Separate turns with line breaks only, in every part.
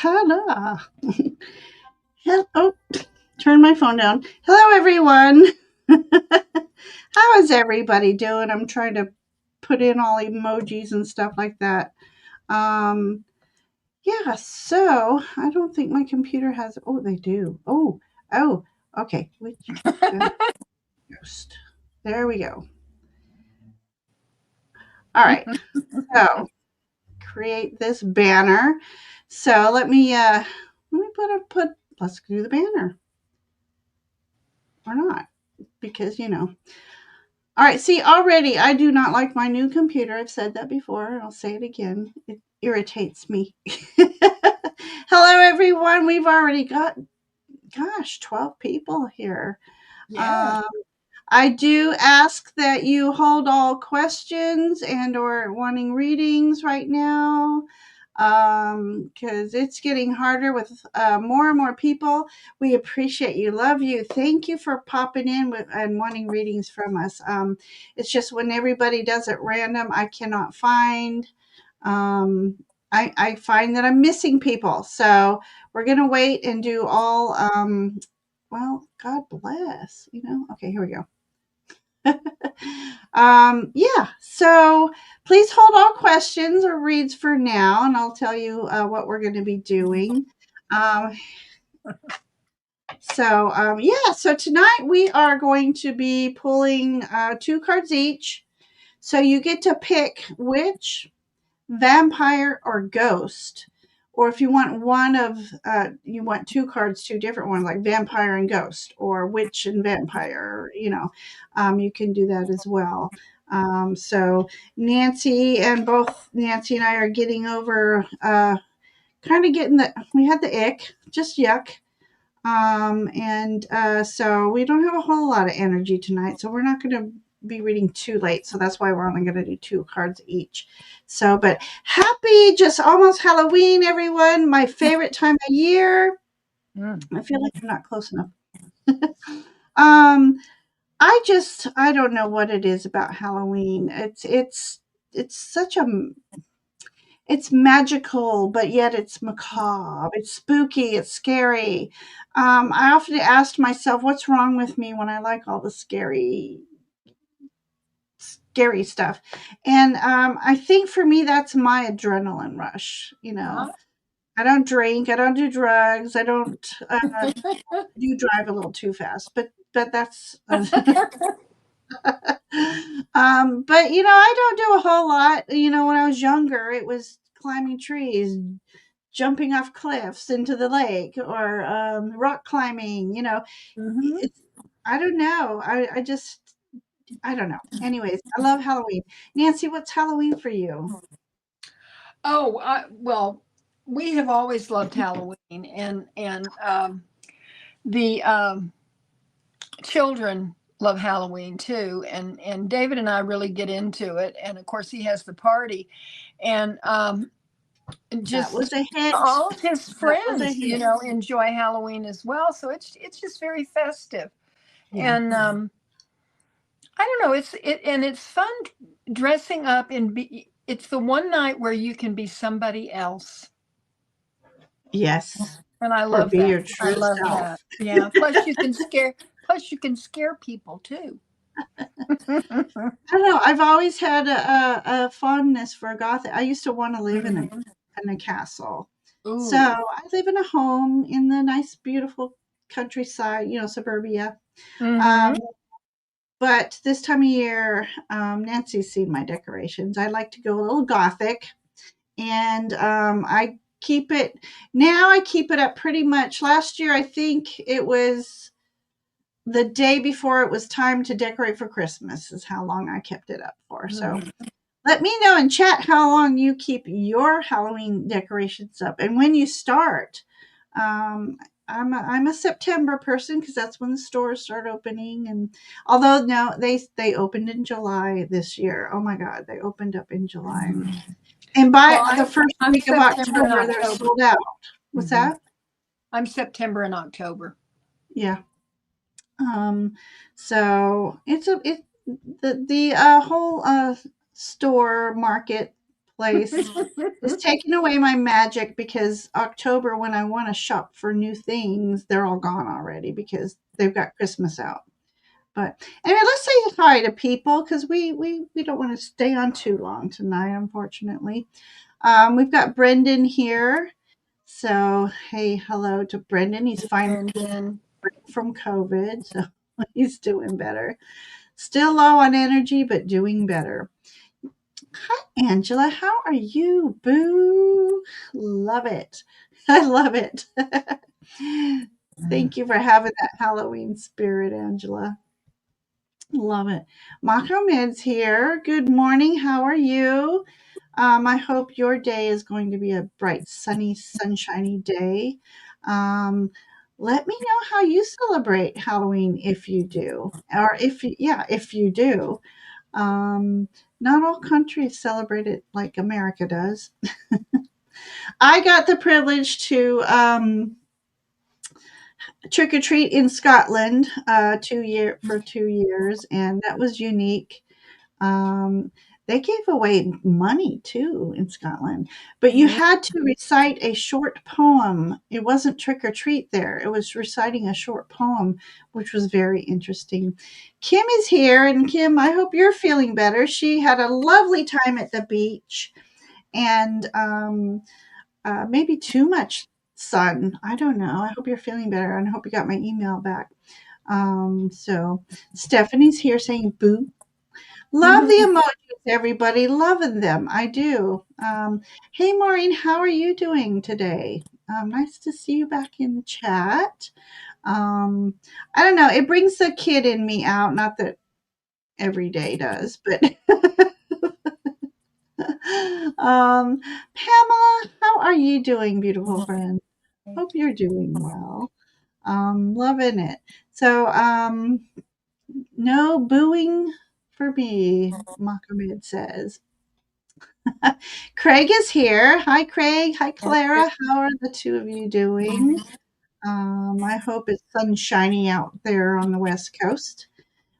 Ta-da! Oh, turn my phone down. Hello, everyone. How is everybody doing? I'm trying to put in all emojis and stuff like that. Um, yeah, so I don't think my computer has. Oh, they do. Oh, okay. Which ghost? There we go. All right. So create this banner. So let me put. Let's do the banner or not because All right, see, already I do not like my new computer. I've said that before, and I'll say it again. It irritates me. Hello, everyone. We've already got, 12 people here.
Yeah.
I do ask that you hold all questions and or wanting readings right now because it's getting harder with more and more people. We appreciate you, love you. Thank you for popping in and wanting readings from us. It's just when everybody does it random, I cannot find. Um, I find that I'm missing people. So we're going to wait and do all, well, God bless, Okay, here we go. Yeah, so please hold all questions or reads for now, and I'll tell you what we're going to be doing. Um, so tonight we are going to be pulling 2 cards each. So you get to pick which vampire or ghost, or if you want you want 2 cards, 2 different ones, like vampire and ghost, or witch and vampire. You can do that as well. So both Nancy and I are getting over, kind of we had the ick, just yuck. And so we don't have a whole lot of energy tonight, so we're not going to be reading too late. So that's why we're only going to do 2 cards each. So, but happy, just almost Halloween, everyone. My favorite time of year. I feel like I'm not close enough. um, I don't know what it is about Halloween. It's such a it's magical, but yet it's macabre. It's spooky. It's scary. I often asked myself, what's wrong with me when I like all the scary stuff? And I think for me, that's my adrenaline rush.
Uh-huh.
I don't drink. I don't do drugs. I don't do drive a little too fast, but that's. But I don't do a whole lot. When I was younger, it was climbing trees, jumping off cliffs into the lake, or rock climbing.
Mhm.
It's, I don't know. I don't know. Anyways, I love Halloween. Nancy, what's Halloween for you?
Oh, well, we have always loved Halloween, and the children love Halloween too. And David and I really get into it. And of course, he has the party, and
That
just
was a hit.
all of his
That was a
friends,
hit.
enjoy Halloween as well. So it's just very festive,
Yeah.
and I don't know. It's fun dressing up and be. It's the one night where you can be somebody else,
Yes.
and I
Or
love
be
that.
your
I
true
love
self.
that. Yeah. Plus, you can scare. Plus, you can scare people too.
I don't know. I've always had a fondness for Gothic. I used to want to live in a
Mhm.
castle. So
Ooh.
I live in a home in the nice, beautiful countryside, suburbia. Um,
Mm-hmm.
but this time of year, Nancy's seen my decorations. I like to go a little Gothic, and I keep it now. I keep it up pretty much. Last year, I think it was the day before it was time to decorate for Christmas is how long I kept it up for. So let me know in chat how long you keep your Halloween decorations up and when you start. Um, I'm a September person because that's when the stores start opening. And although no, they opened in July this year. Oh my God, they opened up in July, and by
Well,
the first
I'm
week of
September and
October, they're
October.
sold out. What's
Hmm.
that?
I'm September and October.
Yeah. Um, so it's a it the whole store market place is taking away my magic because October, when I want to shop for new things, they're all gone already because they've got Christmas out. But anyway, let's say hi to people because we don't want to stay on too long tonight, unfortunately. We've got Brendan here. So, hey, hello to Brendan. He's finally
And then
from COVID, so he's doing better. Still low on energy, but doing better. Hi, Angela. How are you? Boo. Love it. I love it. Thank you for having that Halloween spirit, Angela. Love it. Mohammed's here. Good morning. How are you? I hope your day is going to be a bright, sunny, sunshiny day. Um, Let me know how you celebrate Halloween if you do, or if you do. Um, Not all countries celebrate it like America does. I got the privilege to trick or treat in Scotland 2 years, and that was unique. Um, they gave away money too in Scotland, but you had to recite a short poem. It wasn't trick or treat there, it was reciting a short poem, which was very interesting. Kim is here, and Kim, I hope you're feeling better. She had a lovely time at the beach and maybe too much sun. I don't know. I hope you're feeling better, and I hope you got my email back. So Stephanie's here saying boo. Love the emojis, everybody. Loving them. I do. Hey, Maureen, how are you doing today? Nice to see you back in the chat. Um, I don't know. It brings the kid in me out. Not that every day does, but Pamela, how are you doing, beautiful friend? Hope you're doing well. Loving it. So, no booing for me, Mohammed says. Craig is here. Hi, Craig. Hi, Clara. How are the two of you doing? I hope it's sunshiny out there on the West Coast.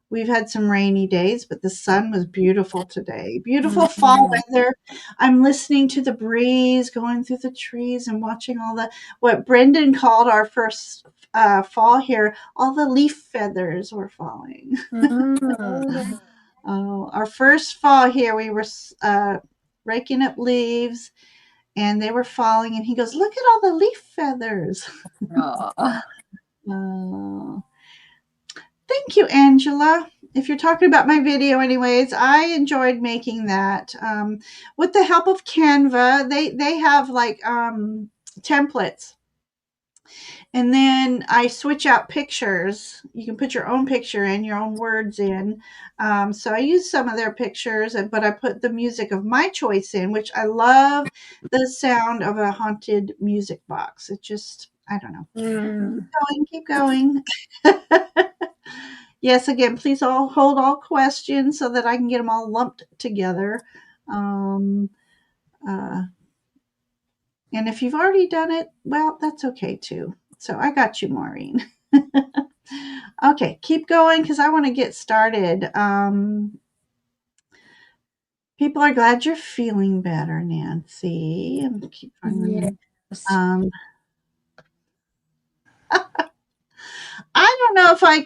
We've had some rainy days, but the sun was beautiful today. Beautiful fall weather. I'm listening to the breeze going through the trees and watching all the what Brendan called our first fall here. All the leaf feathers were falling. Our first fall here, we were raking up leaves and they were falling. And he goes, "Look at all the leaf feathers." Oh, thank you, Angela. If you're talking about my video, anyways, I enjoyed making that with the help of Canva. They have like templates. And then I switch out pictures. You can put your own picture in, your own words in. So I use some of their pictures, but I put the music of my choice in, which I love the sound of a haunted music box. It just, I don't know. Keep going. Yes, again, please all hold all questions so that I can get them all lumped together. Um, and if you've already done it, well, that's okay too. So I got you, Maureen. Okay, keep going because I want to get started. People are glad you're feeling better, Nancy. And keep finding. I don't know if I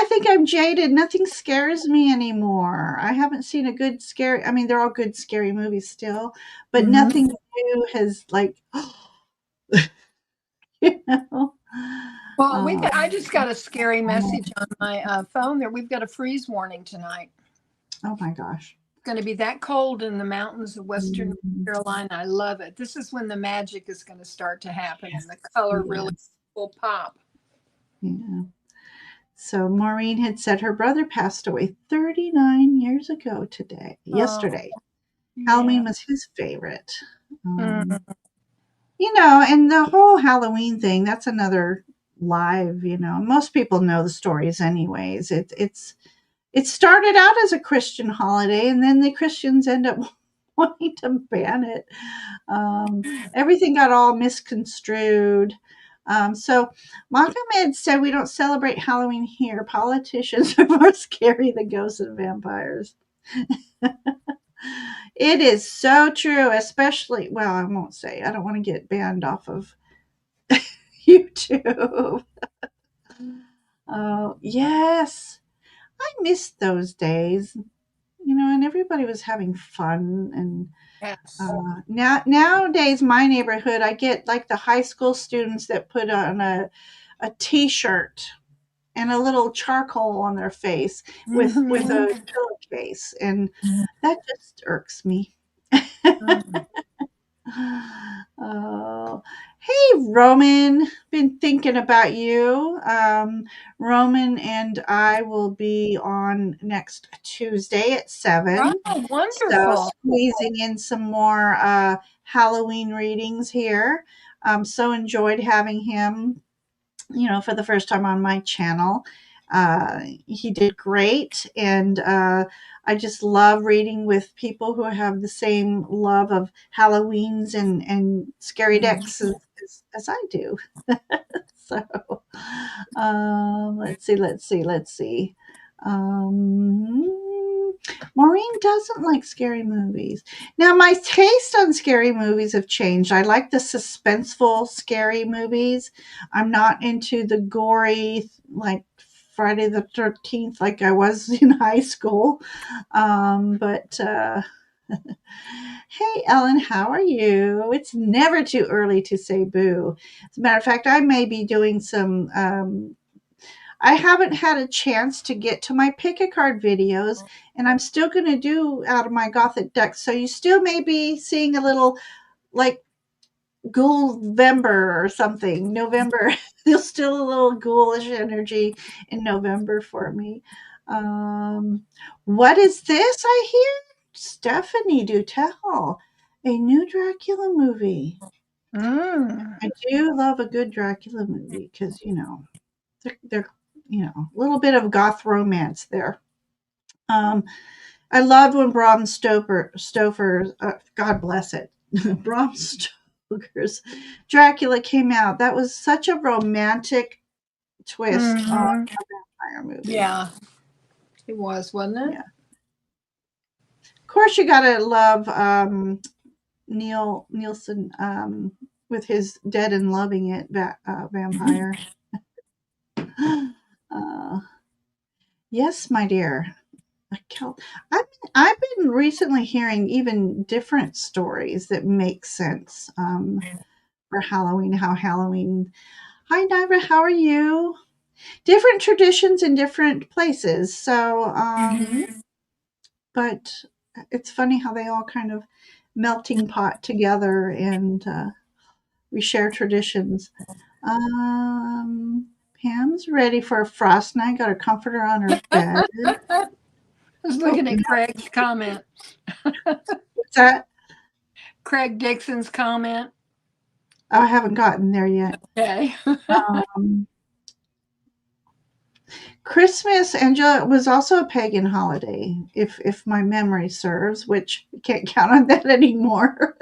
think I'm jaded. Nothing scares me anymore. I haven't seen a good scary. I mean, they're all good scary movies still, but nothing new has like, you know.
Well, I just got a scary message on my phone there. We've got a freeze warning tonight.
Oh my gosh.
It's going to be that cold in the mountains of Western Carolina. I love it. This is when the magic is going to start to happen and the color really will pop.
Yeah. So Maureen had said her brother passed away 39 years ago yesterday. Halloween was his favorite. And the whole Halloween thing, that's another live, most people know the stories anyways. It started out as a Christian holiday, and then the Christians end up wanting to ban it. Everything got all misconstrued. So Mohammed said we don't celebrate Halloween here. Politicians are more scary than ghosts and vampires. It is so true, especially, well, I won't say. I don't want to get banned off of YouTube. Oh, yes. I missed those days, and everybody was having fun. And
Yes.
nowadays, my neighborhood, I get like the high school students that put on a t-shirt and a little charcoal on their face with
Mhm.
a pillowcase, and that just irks me.
Mm.
Oh, hey, Roman. Been thinking about you. Roman and I will be on next Tuesday at 7.
Oh,
So,
wonderful.
squeezing in some more Halloween readings here. So enjoyed having him, for the first time on my channel. He did great, and I just love reading with people who have the same love of Halloweens and scary decks as I do. So, let's see. Um, Maureen doesn't like scary movies. Now, my taste on scary movies have changed. I like the suspenseful scary movies. I'm not into the gory, like Friday the 13th, like I was in high school. But Hey, Ellen, how are you? It's never too early to say boo. As a matter of fact, I may be doing some. I haven't had a chance to get to my pick a card videos, and I'm still going to do out of my Gothic deck. So you still may be seeing a little like Ghoul-vember or something. November. There's still a little ghoulish energy in November for me. Um, what is this I hear? Stephanie, do tell. A new Dracula movie.
Mm.
I do love a good Dracula movie because, they're a little bit of goth romance there. Um, I loved when Stoker, God bless it, Bram Stoker's Dracula came out. That was such a romantic twist on
Mhm.
a vampire movie.
Yeah, it was, wasn't it?
Yeah, of course you gotta love Neil Nielsen with his Dead and Loving It vampire. Uh, yes, my dear. Kel- I've been recently hearing even different stories that make sense for Halloween. How Halloween. Hi, Nira. How are you? Different traditions in different places. So,
Mhm.
but it's funny how they all kind of melting pot together, and we share traditions. Um, Pam's ready for a frost night. Got her comforter on her bed.
I was
Oh,
looking at Craig's comment.
what's that?
Craig Dixon's comment.
Oh, I haven't gotten there yet.
Okay.
Um, Christmas, Angela, was also a pagan holiday, if my memory serves, which I can't count on that anymore.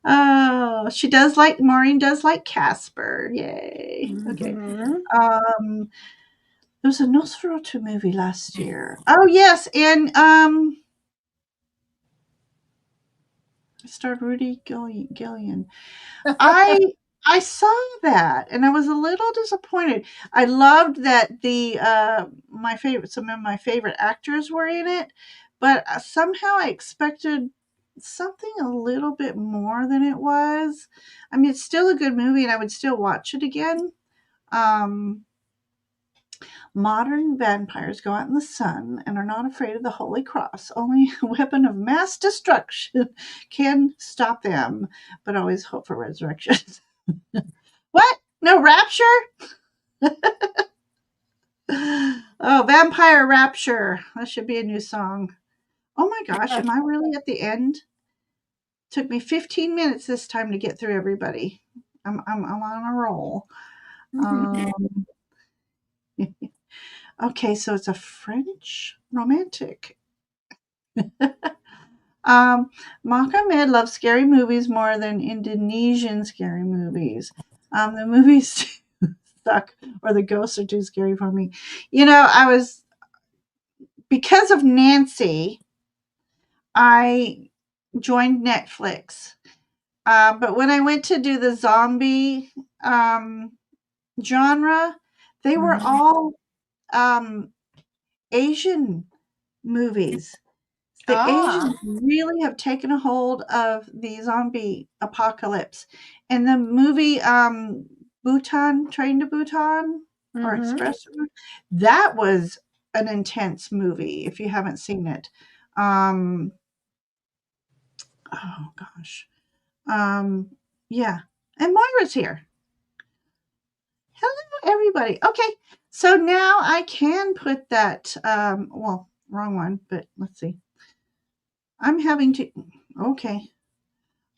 Oh, she does like Maureen does like Casper. Yay. Okay.
Mhm.
Um, there was a Nosferatu movie last year. Oh yes, and starred Rudy Gillian. I I saw that and I was a little disappointed. I loved that the some of my favorite actors were in it, but somehow I expected something a little bit more than it was. I mean, it's still a good movie and I would still watch it again. Um, Modern vampires go out in the sun and are not afraid of the Holy Cross. Only a weapon of mass destruction can stop them, but always hope for resurrection. What? No rapture? Oh, Vampire Rapture. That should be a new song. Oh my gosh, am I really at the end? Took me 15 minutes this time to get through everybody. I'm on a roll. Um, okay, so it's a French romantic. Mohammed loves scary movies more than Indonesian scary movies. The movies suck, or the ghosts are too scary for me. I was because of Nancy, I joined Netflix. But when I went to do the zombie genre, they were all Asian movies. The
Ah.
Asians really have taken a hold of the zombie apocalypse. And the movie Bhutan, Train to Bhutan or
Mm-hmm.
Express, that was an intense movie if you haven't seen it. Um, oh gosh. Um, yeah. And Moira's here. Hello, everybody. Okay. So now I can put that, well, wrong one, but let's see. I'm having to, okay.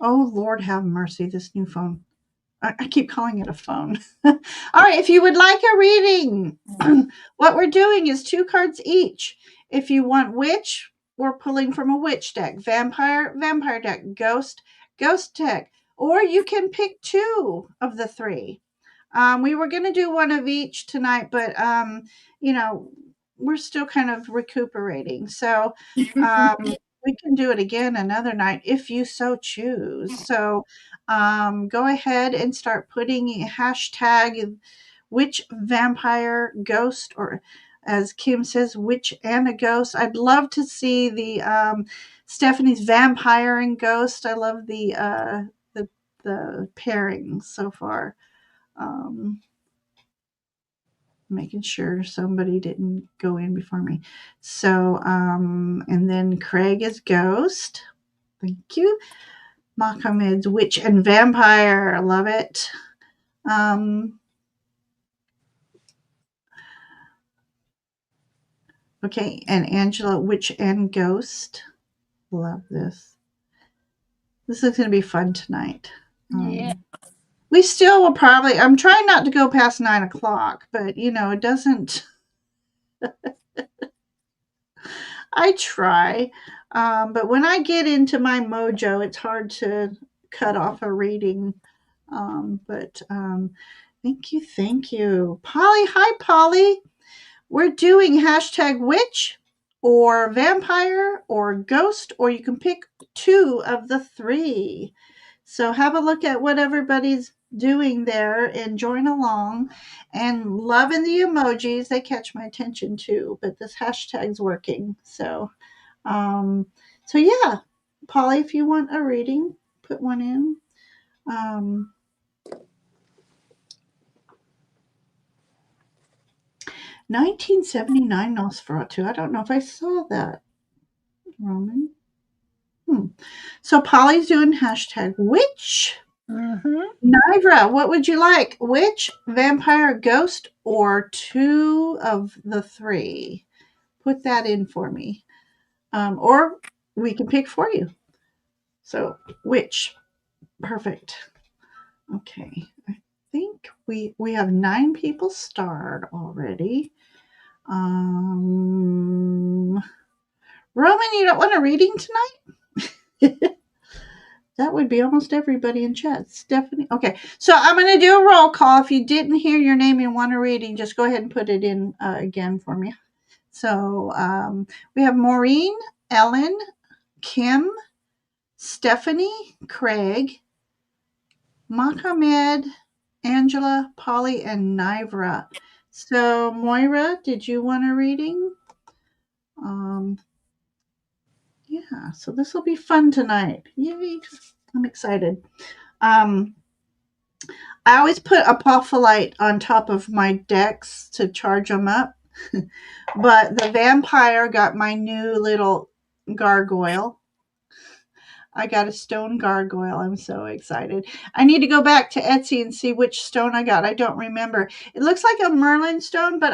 Oh, Lord have mercy, this new phone. I keep calling it a phone. All right, if you would like a reading, what we're doing is 2 cards each. If you want witch, we're pulling from a witch deck, vampire, vampire deck, ghost, ghost deck, or you can pick 2 of the 3. We were going to do one of each tonight, but you know, we're still kind of recuperating. So we can do it again another night if you so choose. So go ahead and start putting hashtag witch, vampire, ghost, or as Kim says, witch and a ghost. I'd love to see the Stephanie's vampire and ghost. I love the pairing so far. Um, Making sure somebody didn't go in before me. So, and then Craig is ghost. Thank you. Mohammed's witch and vampire. I love it. Okay, and Angela, witch and ghost. Love this. This is going to be fun tonight.
Yeah.
We still will probably, I'm trying not to go past 9 o'clock, but it doesn't, I try. But when I get into my mojo, it's hard to cut off a reading. But thank you. Thank you. Polly. Hi, Polly. We're doing hashtag witch or vampire or ghost, or you can pick 2 of the 3. So have a look at what everybody's doing there and join along, and loving the emojis. They catch my attention too, but this hashtag's working. Um, so yeah, Polly, if you want a reading, put one in. Um, 1979 Nosferatu. I don't know if I saw that, Roman. So Polly's doing hashtag witch.
Mm-hmm.
Nivra, what would you like? Witch, vampire, ghost, or 2 of the 3? Put that in for me. Or we can pick for you. So witch. Perfect. Okay. I think we have 9 people starred already. Roman, you don't want a reading tonight? That would be almost everybody in chat. Stephanie. Okay, so I'm going to do a roll call. If you didn't hear your name and want a reading, just go ahead and put it in again for me. So we have Maureen, Ellen, Kim, Stephanie, Craig, Mohamed, Angela, Polly, and Nivra. So Moira, did you want a reading? Yeah, so this will be fun tonight. Yay! I'm excited. Um, I always put apophyllite on top of my decks to charge them up, but the vampire got my new little gargoyle. I got a stone gargoyle. I'm so excited. I need to go back to Etsy and see which stone I got. I don't remember. It looks like a Merlin stone, but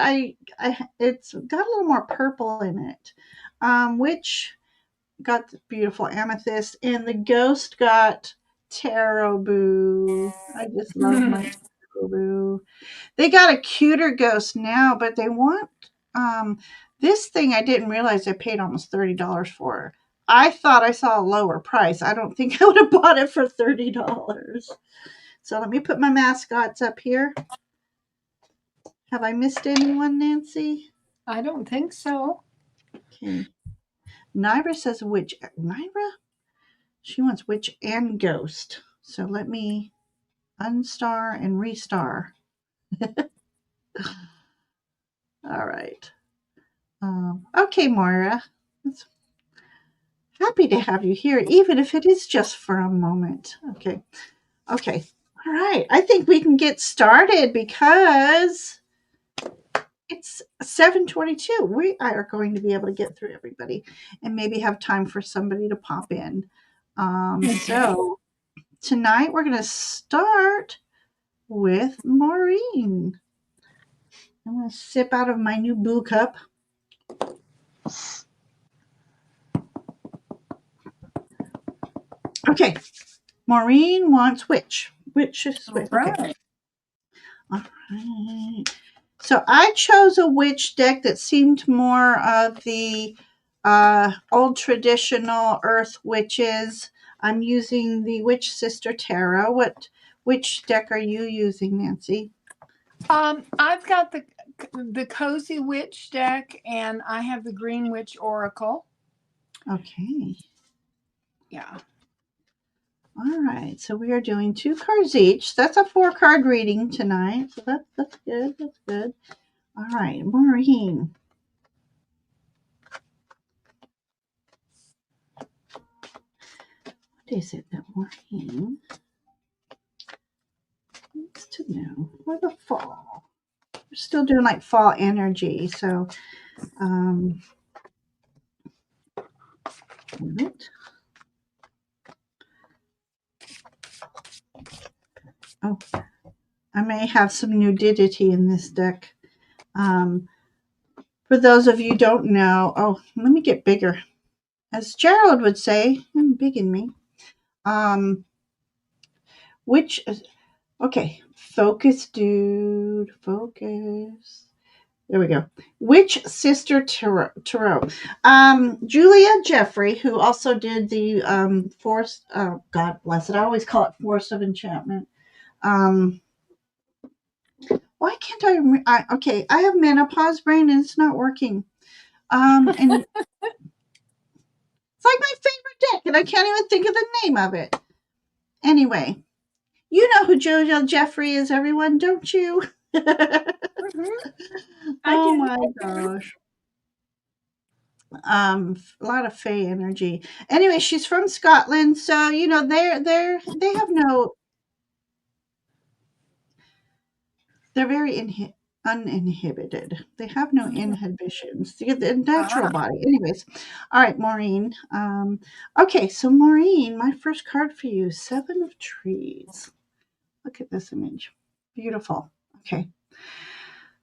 it's got a little more purple in it. Which got the beautiful amethyst, and the ghost got tarot boo. I just love my tarot boo. They got a cuter ghost now, but they want this thing. I didn't realize I paid almost $30 for. I thought I saw a lower price. I don't think I would have bought it for $30. So let me put my mascots up here. Have I missed anyone, Nancy?
I don't think so.
Okay. Naira says witch. Naira? She wants witch and ghost. So let me unstar and restar. All right. Okay, Moira. It's happy to have you here, even if it is just for a moment. Okay. Okay. All right. I think we can get started because it's 7:22. We are going to be able to get through everybody and maybe have time for somebody to pop in. So tonight we're going to start with Maureen. I'm going to sip out of my new boo cup. Okay. Maureen wants witch. Witch is witch. Okay.
Right.
All right. So I chose a witch deck that seemed more of the old traditional earth witches. I'm using the Witch Sister Tarot. What witch deck are you using, Nancy?
I've got the Cozy Witch deck, and I have the Green Witch Oracle.
Okay.
Yeah.
All right. So we are doing 2 cards each. That's a 4-card reading tonight. So that's good. That's good. All right, Maureen. What is it that Maureen needs to know for the fall? We're still doing like fall energy. So, it. Oh, I may have some nudity in this deck. For those of you who don't know, oh, let me get bigger. As Gerald would say, I'm big in me. Which, okay, focus, dude, focus. There we go. Witch Sister Tarot. Julia Jeffrey, who also did the Forest, God bless it, I always call it Forest of Enchantment. Why can't okay, I have menopause brain and it's not working. And it's like my favorite deck and I can't even think of the name of it. Anyway, you know who Julia Jeffrey is, everyone, don't you?
Mm-hmm.
Oh my gosh. A lot of Fae energy. Anyway, she's from Scotland, so you know they have no, they're very uninhibited. They have no inhibitions. The natural body. Anyways, all right, Maureen. Okay, so Maureen, my first card for you, 7 of Trees. Look at this image. Beautiful. Okay.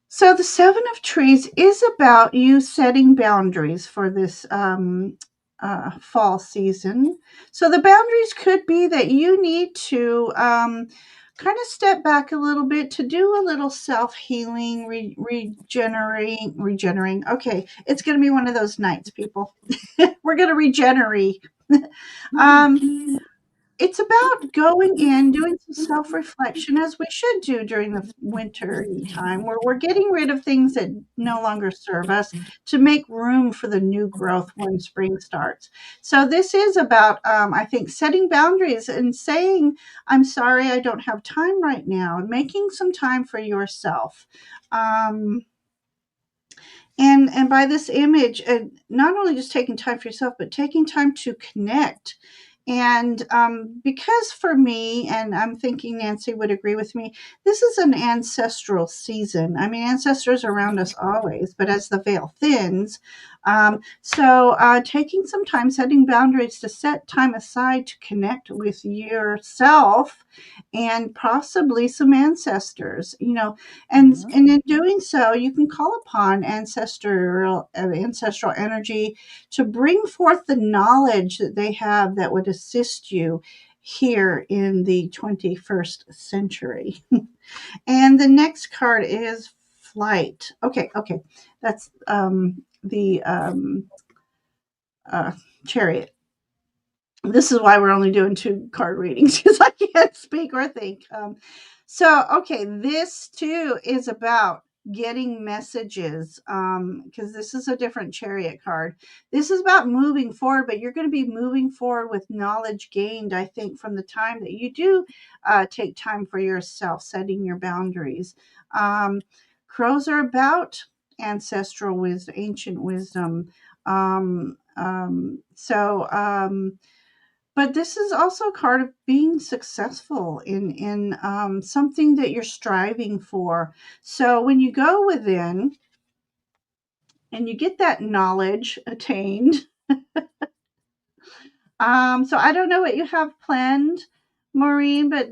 So the 7 of Trees is about you setting boundaries for this fall season. So the boundaries could be that you need to kind of step back a little bit to do a little self-healing, regenerating. Okay, it's going to be one of those nights, people. We're going to regenerate. It's about going in, doing some self-reflection as we should do during the winter time, where we're getting rid of things that no longer serve us to make room for the new growth when spring starts. So this is about, I think, setting boundaries and saying, I'm sorry, I don't have time right now, and making some time for yourself. And by this image, not only just taking time for yourself, but taking time to connect. And because for me, and I'm thinking Nancy would agree with me, this is an ancestral season. I mean, ancestors are around us always, but as the veil thins, taking some time, setting boundaries to set time aside to connect with yourself and possibly some ancestors, you know, and in doing so, you can call upon ancestral energy to bring forth the knowledge that they have that would assist you here in the 21st century. And the next card is Flight. Okay, that's the Chariot. This is why we're only doing 2 card readings because I can't speak or think. Okay, this too is about getting messages, because this is a different Chariot card. This is about moving forward, but you're going to be moving forward with knowledge gained, I think, from the time that you do take time for yourself, setting your boundaries. Um, Crows are about ancestral wisdom, ancient wisdom. But this is also a card of being successful in something that you're striving for. So when you go within and you get that knowledge attained, so I don't know what you have planned, Maureen, but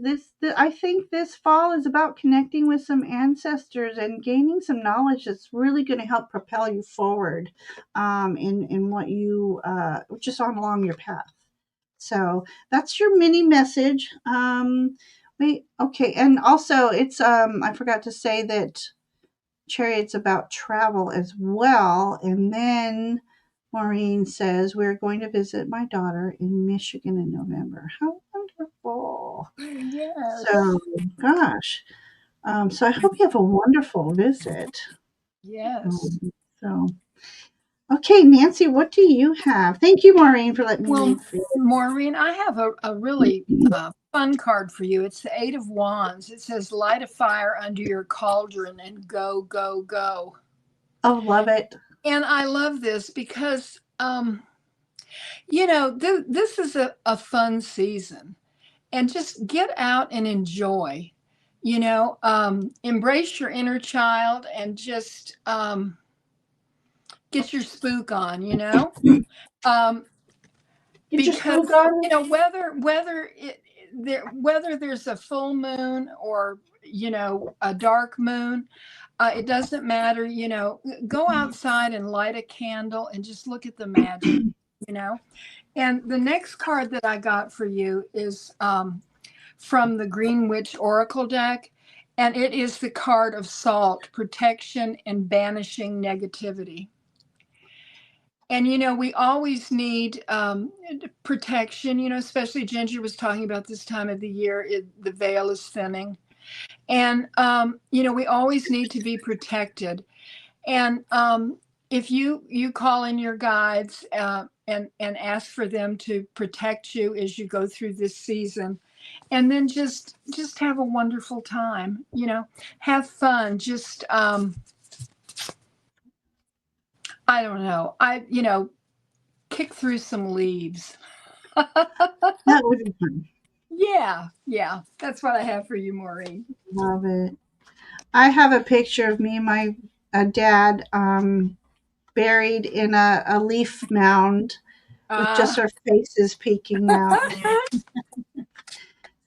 I think this fall is about connecting with some ancestors and gaining some knowledge that's really going to help propel you forward in what you just on along your path. So that's your mini message. Wait, okay, and also it's I forgot to say that Chariot's about travel as well, and then Maureen says we're going to visit my daughter in Michigan in November. How wonderful!
Yes.
So, gosh, so I hope you have a wonderful visit.
Yes.
Um, so, okay, Nancy, what do you have? Thank you, Maureen, for letting me
Well,
read for
Maureen, I have a really
you.
fun card for you. It's the Eight of Wands. It says, light a fire under your cauldron and go, go, go.
Oh, love it.
And I love this because, this is a fun season. And just get out and enjoy. Embrace your inner child and just get your spook on, um,
Get your spook
because
on.
whether there's a full moon or a dark moon, it doesn't matter. Go outside and light a candle and just look at the magic. you know and the next card that I got for you is from the Green Witch Oracle deck, and it is the card of salt, protection, and banishing negativity. And we always need protection. Especially Ginger was talking about this time of the year. The veil is thinning, and we always need to be protected. And if you call in your guides and ask for them to protect you as you go through this season, and then just have a wonderful time. Have fun. Just I don't know. Kick through some leaves.
That would be fun.
Yeah, that's what I have for you, Maureen.
Love it. I have a picture of me and my dad buried in a leaf mound with just
uh
our faces peeking out.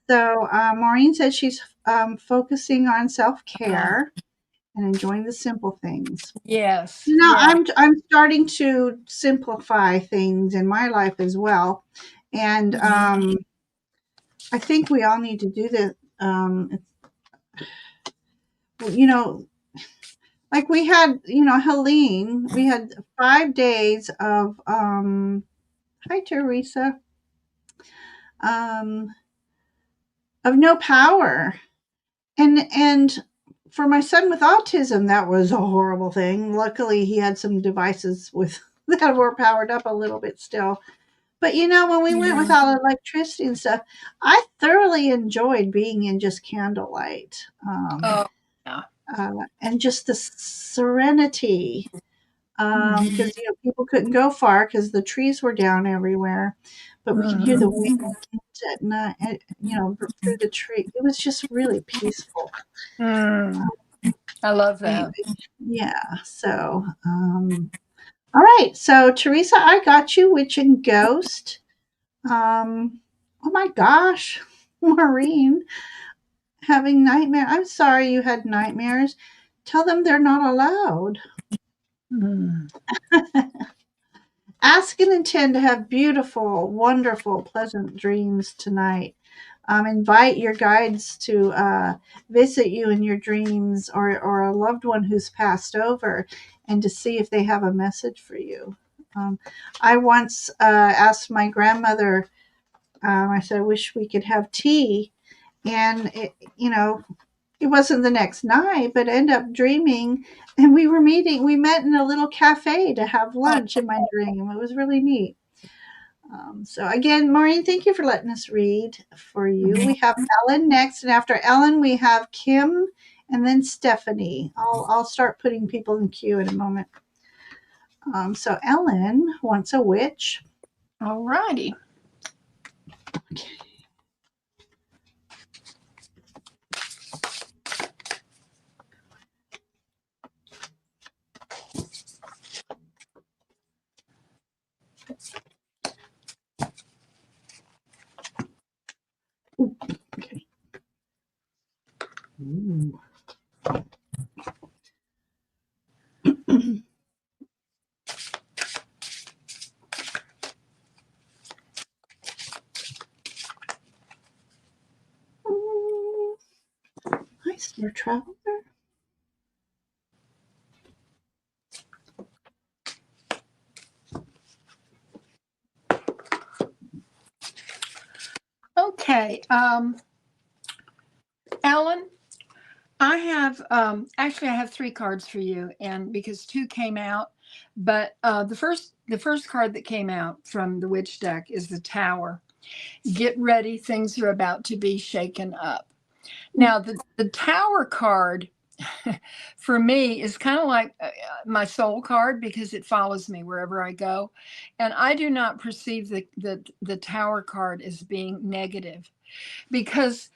So Maureen says she's focusing on self care and enjoying the simple things.
yes,
You know,
yeah.
I'm starting to simplify things in my life as well, and I think we all need to do this. You know, like we had, Helene, we had 5 days of hi Teresa, um, of no power, and for my son with autism, that was a horrible thing. Luckily, he had some devices with that were powered up a little bit still. But when we went
Yeah.
without electricity and stuff, I thoroughly enjoyed being in just candlelight,
Oh, yeah.
and just the serenity.
Mhm.
Because people couldn't go far because the trees were down everywhere, but we could hear the wind
Mhm.
at night, through the tree. It was just really peaceful.
Mm, I love
Anyway,
that.
yeah. So, all right. So, Teresa, I got you, Witch and Ghost. Oh my gosh, Maureen, having nightmare. I'm sorry you had nightmares. Tell them they're not allowed.
Mm.
Ask and intend to have beautiful, wonderful, pleasant dreams tonight. Invite your guides to visit you in your dreams, or a loved one who's passed over, and to see if they have a message for you. I once asked my grandmother, I said, I wish we could have tea. And, it wasn't the next night, but end up dreaming. And we met in a little cafe to have
Oh,
lunch in my dream. It was really neat. So again, Maureen, thank you for letting us read for you. We have Ellen next, and after Ellen, we have Kim, and then Stephanie. I'll start putting people in queue in a moment. So Ellen wants a witch.
all righty.
Okay. Ooh. Hi, Star Traveler.
Okay. Ellen, I have actually I have three cards for you, and because two came out, but the first card that came out from the witch deck is the Tower. Get ready, things are about to be shaken up. Now, the Tower card for me is kind of like my soul card because it follows me wherever I go. And I do not perceive the Tower card as being negative because,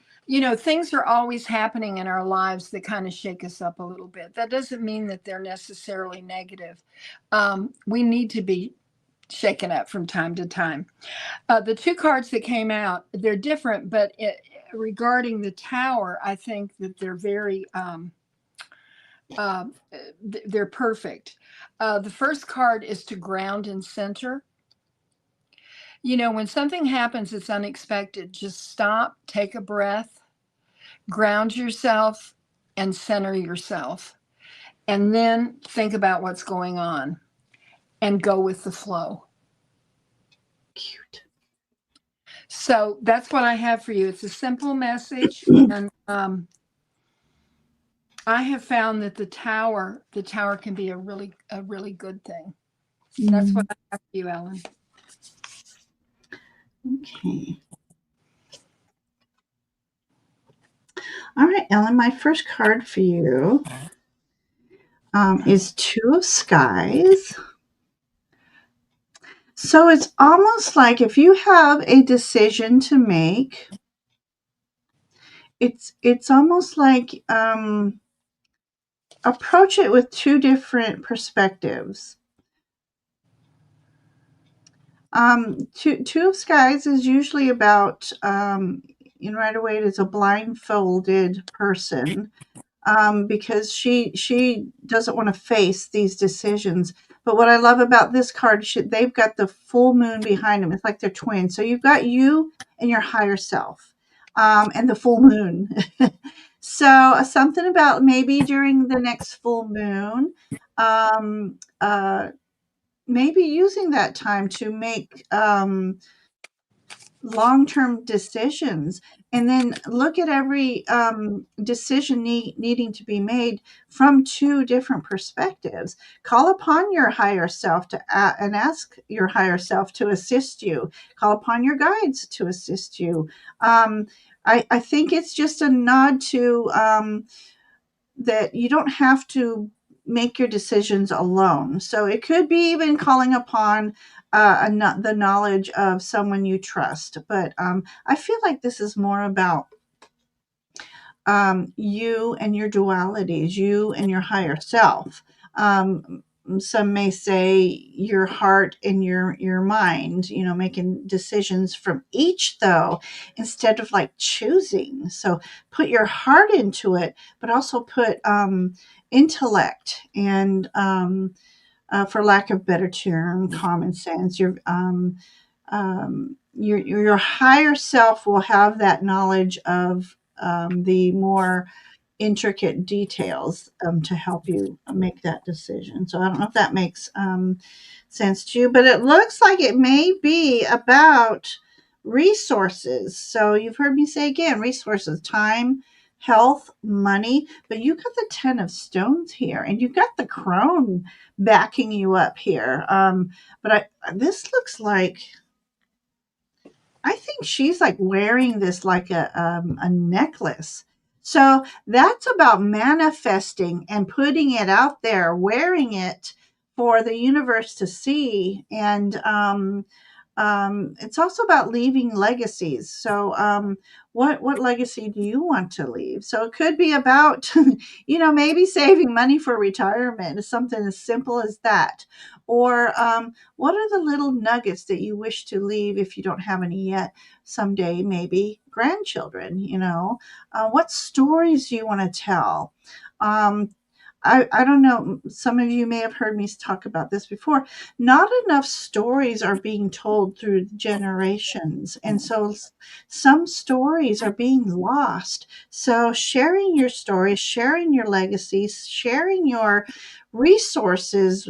things are always happening in our lives that kind of shake us up a little bit. That doesn't mean that they're necessarily negative. We need to be shaken up from time to time. The two cards that came out, they're different, but regarding the Tower, I think that they're very they're perfect. The first card is to ground and center. When something happens that's unexpected, just stop, take a breath, ground yourself, and center yourself. And then think about what's going on and go with the flow.
Cute.
So that's what I have for you. It's a simple message. And I have found that the tower can be a really good thing. That's what I have for you, Ellen.
Okay. All right, Ellen, my first card for you is Two of Skies. So it's almost like if you have a decision to make, it's almost like approach it with two different perspectives. Two of Skies is usually about in Rider Waite is a blindfolded person because she doesn't want to face these decisions. But what I love about this card, they've got the full moon behind them. It's like they're twins. So you've got you and your higher self, and the full moon. So something about maybe during the next full moon, um, uh, maybe using that time to make long-term decisions, and then look at every decision needing to be made from two different perspectives. Call upon your higher self and ask your higher self to assist you. Call upon your guides to assist you. I think it's just a nod to that you don't have to make your decisions alone. So it could be even calling upon the knowledge of someone you trust. But I feel like this is more about you and your dualities, you and your higher self. Some may say your heart and your mind, making decisions from each, though, instead of like choosing. So put your heart into it, but also put intellect and for lack of better term, common sense. Your higher self will have that knowledge of the more intricate details to help you make that decision. So I don't know if that makes sense to you, but it looks like it may be about resources. So you've heard me say again, resources, time, health, money, but you got the 10 of stones here, and you've got the crone backing you up here. But this looks like, I think she's like wearing this like a necklace. So that's about manifesting and putting it out there, wearing it for the universe to see. And it's also about leaving legacies. So, what legacy do you want to leave? So it could be about, maybe saving money for retirement, something as simple as that. Or what are the little nuggets that you wish to leave if you don't have any yet? Someday, maybe grandchildren. What stories do you want to tell? Um, I don't know. Some of you may have heard me talk about this before. Not enough stories are being told through generations. And so some stories are being lost. So sharing your stories, sharing your legacies, sharing your resources,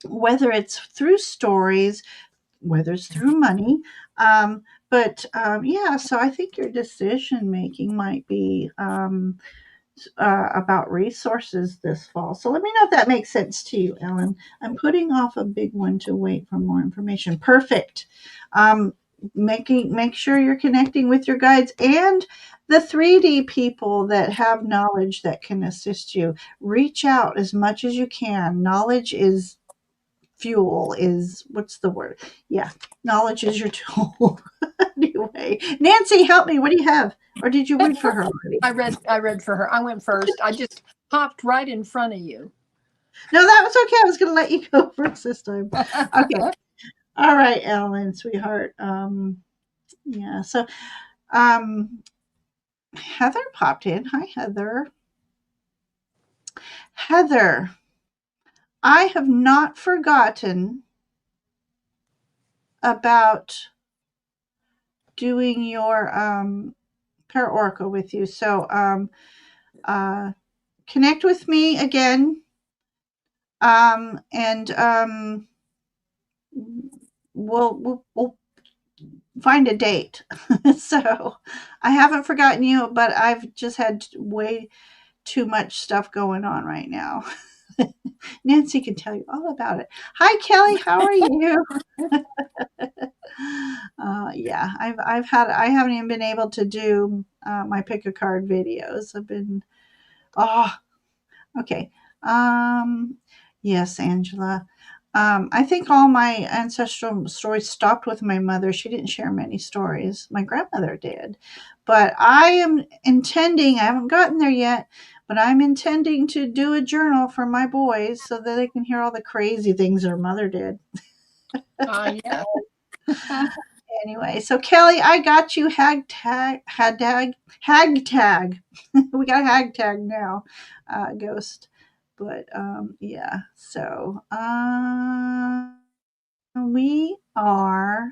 whether it's through stories, whether it's through money. Yeah, so I think your decision making might be about resources this fall. So let me know if that makes sense to you, Ellen. I'm putting off a big one to wait for more information. Perfect. Make sure you're connecting with your guides and the 3D people that have knowledge that can assist you. Reach out as much as you can. Knowledge is fuel, is what's the word? Yeah, knowledge is your tool. Anyway, Nancy, help me. What do you have? Or did you read for her already?
I read for her. I went first. I just hopped right in front of you.
No, that was okay. I was going to let you go first this time. Okay. All right, Ellen, sweetheart. Yeah. So, um, Heather popped in. Hi, Heather. Heather, I have not forgotten about doing your Para Oracle with you. So, uh, connect with me again, and we'll find a date. So I haven't forgotten you, but I've just had way too much stuff going on right now. Nancy can tell you all about it. Hi, Kelly. How are you? Yeah, I haven't even been able to do my pick a card videos. I've been, oh, okay. Um, yes, Angela. I think all my ancestral stories stopped with my mother. She didn't share many stories. My grandmother did. But I am intending, I haven't gotten there yet, but I'm intending to do a journal for my boys so that they can hear all the crazy things their mother did.
Yeah.
Anyway, so Kelly, I got you hag tag. We got hag tag now, ghost. But yeah, so we are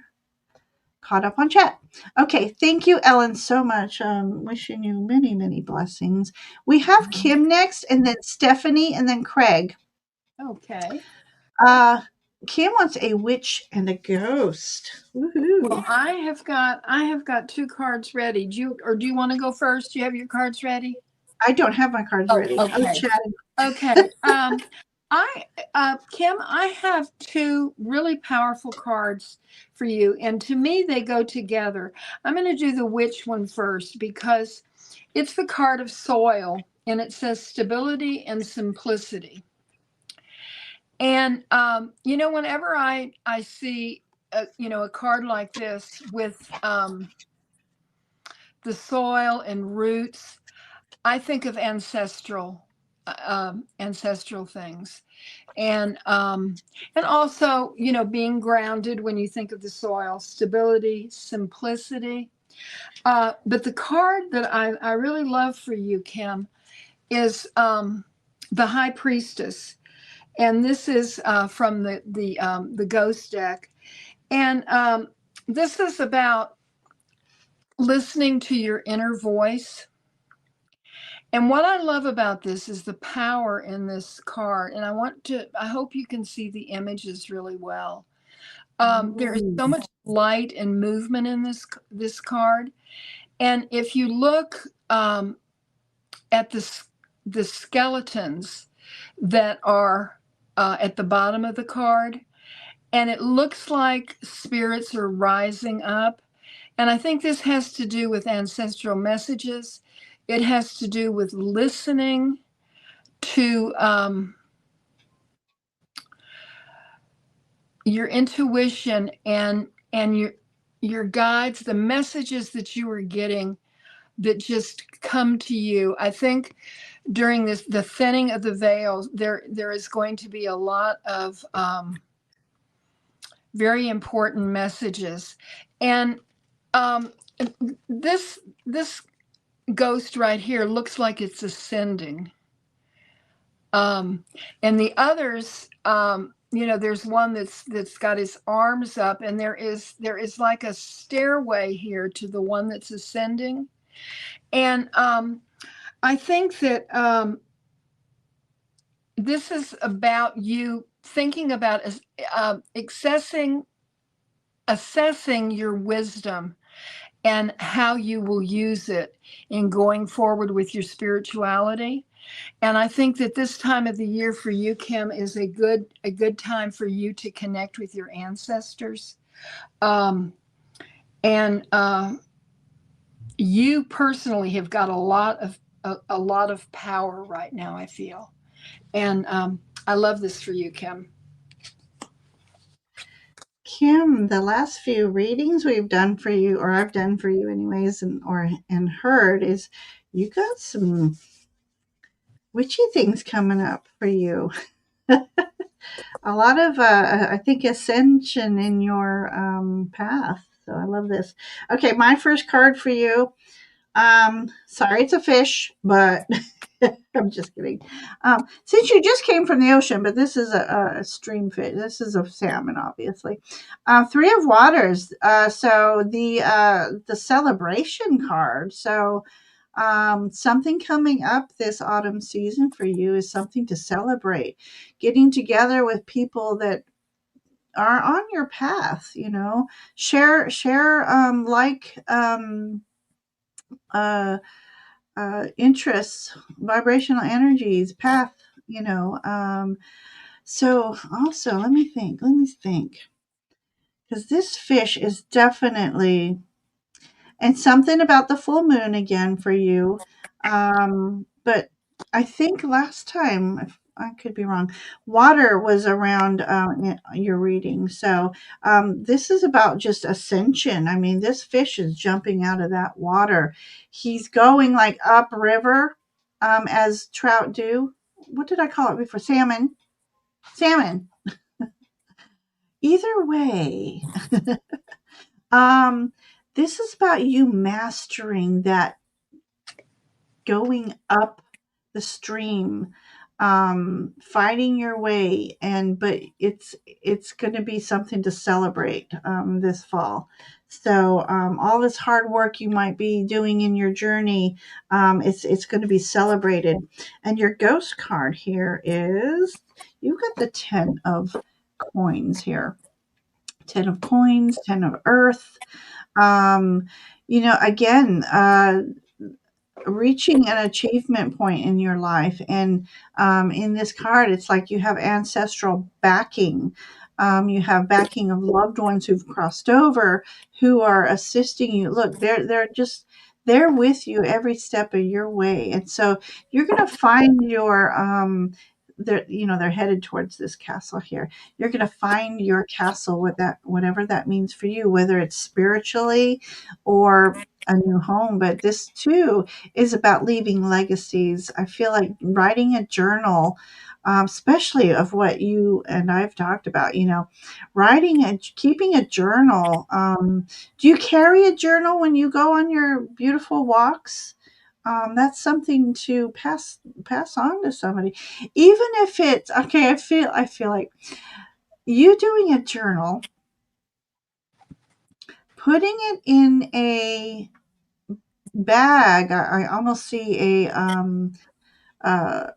caught up on chat. Okay, thank you, Ellen, so much. Wishing you many, many blessings. We have Kim next, and then Stephanie, and then Craig.
Okay.
Uh, Kim wants a witch and a ghost. Woohoo!
Well, I have got two cards ready. Do you want to go first? Do you have your cards ready?
I don't have my cards
Oh,
ready. I was
okay.
chatting.
Okay. Kim, I have two really powerful cards for you, and to me, they go together. I'm going to do the witch one first because it's the card of soil, and it says stability and simplicity. And whenever I see a card like this with the soil and roots, I think of ancestral things, and also being grounded when you think of the soil, stability, simplicity. But the card that I really love for you, Kim, is the High Priestess, and this is from the Ghost deck, and this is about listening to your inner voice. And what I love about this is the power in this card. And I hope you can see the images really well. There is so much light and movement in this card. And if you look um, at the skeletons that are at the bottom of the card, and it looks like spirits are rising up. And I think this has to do with ancestral messages. It has to do with listening to your intuition and your guides, the messages that you are getting that just come to you. I think during this the thinning of the veils, there is going to be a lot of very important messages. And um, this ghost right here looks like it's ascending. Um, and the others, there's one that's got his arms up, and there is like a stairway here to the one that's ascending. And I think that this is about you thinking about assessing your wisdom and how you will use it in going forward with your spirituality. And I think that this time of the year for you, Kim, is a good time for you to connect with your ancestors. And you personally have got a lot of power right now, I feel. And I love this for you, Kim.
Kim, the last few readings we've done for you, or I've done for you anyways, and heard is you got some witchy things coming up for you. A lot of, I think, ascension in your path. So I love this. Okay, my first card for you. Sorry, it's a fish, but I'm just kidding. Since you just came from the ocean, but this is a stream fish. This is a salmon, obviously. Three of Waters. So the celebration card. So something coming up this autumn season for you is something to celebrate. Getting together with people that are on your path. Share uh, interests, vibrational energies, path, you know. So also, let me think, because this fish is definitely, and something about the full moon again for you. But I think last time, if I could be wrong, water was around your reading. So this is about just ascension. I mean, this fish is jumping out of that water. He's going like upriver, as trout do. What did I call it before? Salmon. Salmon. Either way, um, this is about you mastering that going up the stream, fighting your way, but it's going to be something to celebrate this fall. So all this hard work you might be doing in your journey, it's going to be celebrated. And your ghost card here is you've got the 10 of coins here. 10 of coins, 10 of earth. Um, again, reaching an achievement point in your life. And in this card, it's like you have ancestral backing. You have backing of loved ones who've crossed over, who are assisting you. Look, they're with you every step of your way. And so you're going to find your they're headed towards this castle here. You're going to find your castle, with that, whatever that means for you, whether it's spiritually or a new home. But this too is about leaving legacies. I feel like writing a journal, especially of what you and I've talked about, writing and keeping a journal. Do you carry a journal when you go on your beautiful walks? That's something to pass on to somebody, even if it's okay. I feel like you doing a journal, putting it in a bag. I almost see a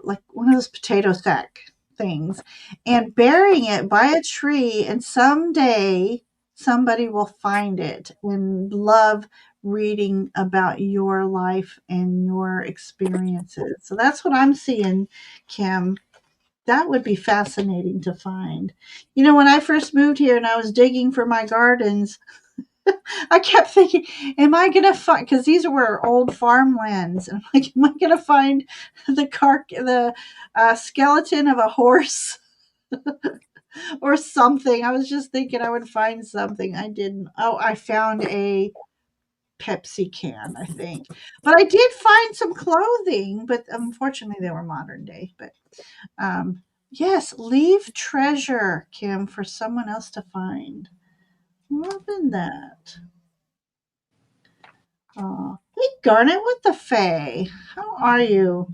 like one of those potato sack things, and burying it by a tree, and someday somebody will find it and love reading about your life and your experiences. So that's what I'm seeing, Kim. That would be fascinating to find. You know, when I first moved here and I was digging for my gardens, I kept thinking, am I going to find, because these were old farmlands, and I'm like, am I going to find the skeleton of a horse or something? I was just thinking I would find something. I didn't. Oh, I found a Pepsi can, I think. But I did find some clothing, but unfortunately they were modern day. But yes, leave treasure, Kim, for someone else to find. Loving that. Oh, hey, Garnet, what the Faye? How are you?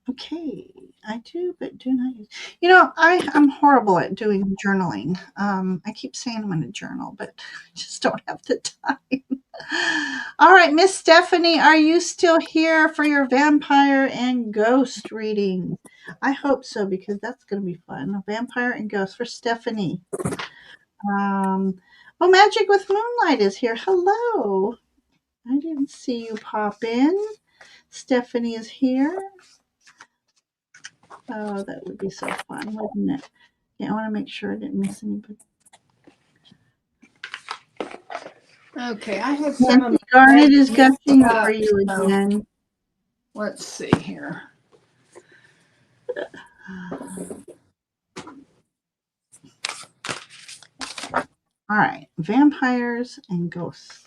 Okay, I do, but do not use. You know, I'm horrible at doing journaling. I keep saying I'm going to journal, but I just don't have the time. All right, Miss Stephanie, are you still here for your vampire and ghost reading? I hope so because that's going to be fun. A vampire and ghost for Stephanie. Oh, Magic with Moonlight is here. Hello. I didn't see you pop in. Stephanie is here. Oh, that would be so fun, wouldn't it? Yeah, I want to make sure I didn't miss anybody.
Okay, I had some of
Nancy
my
Garnet is
babies
gushing
up,
over you
so
again.
let's see here.
All right, vampires and ghosts.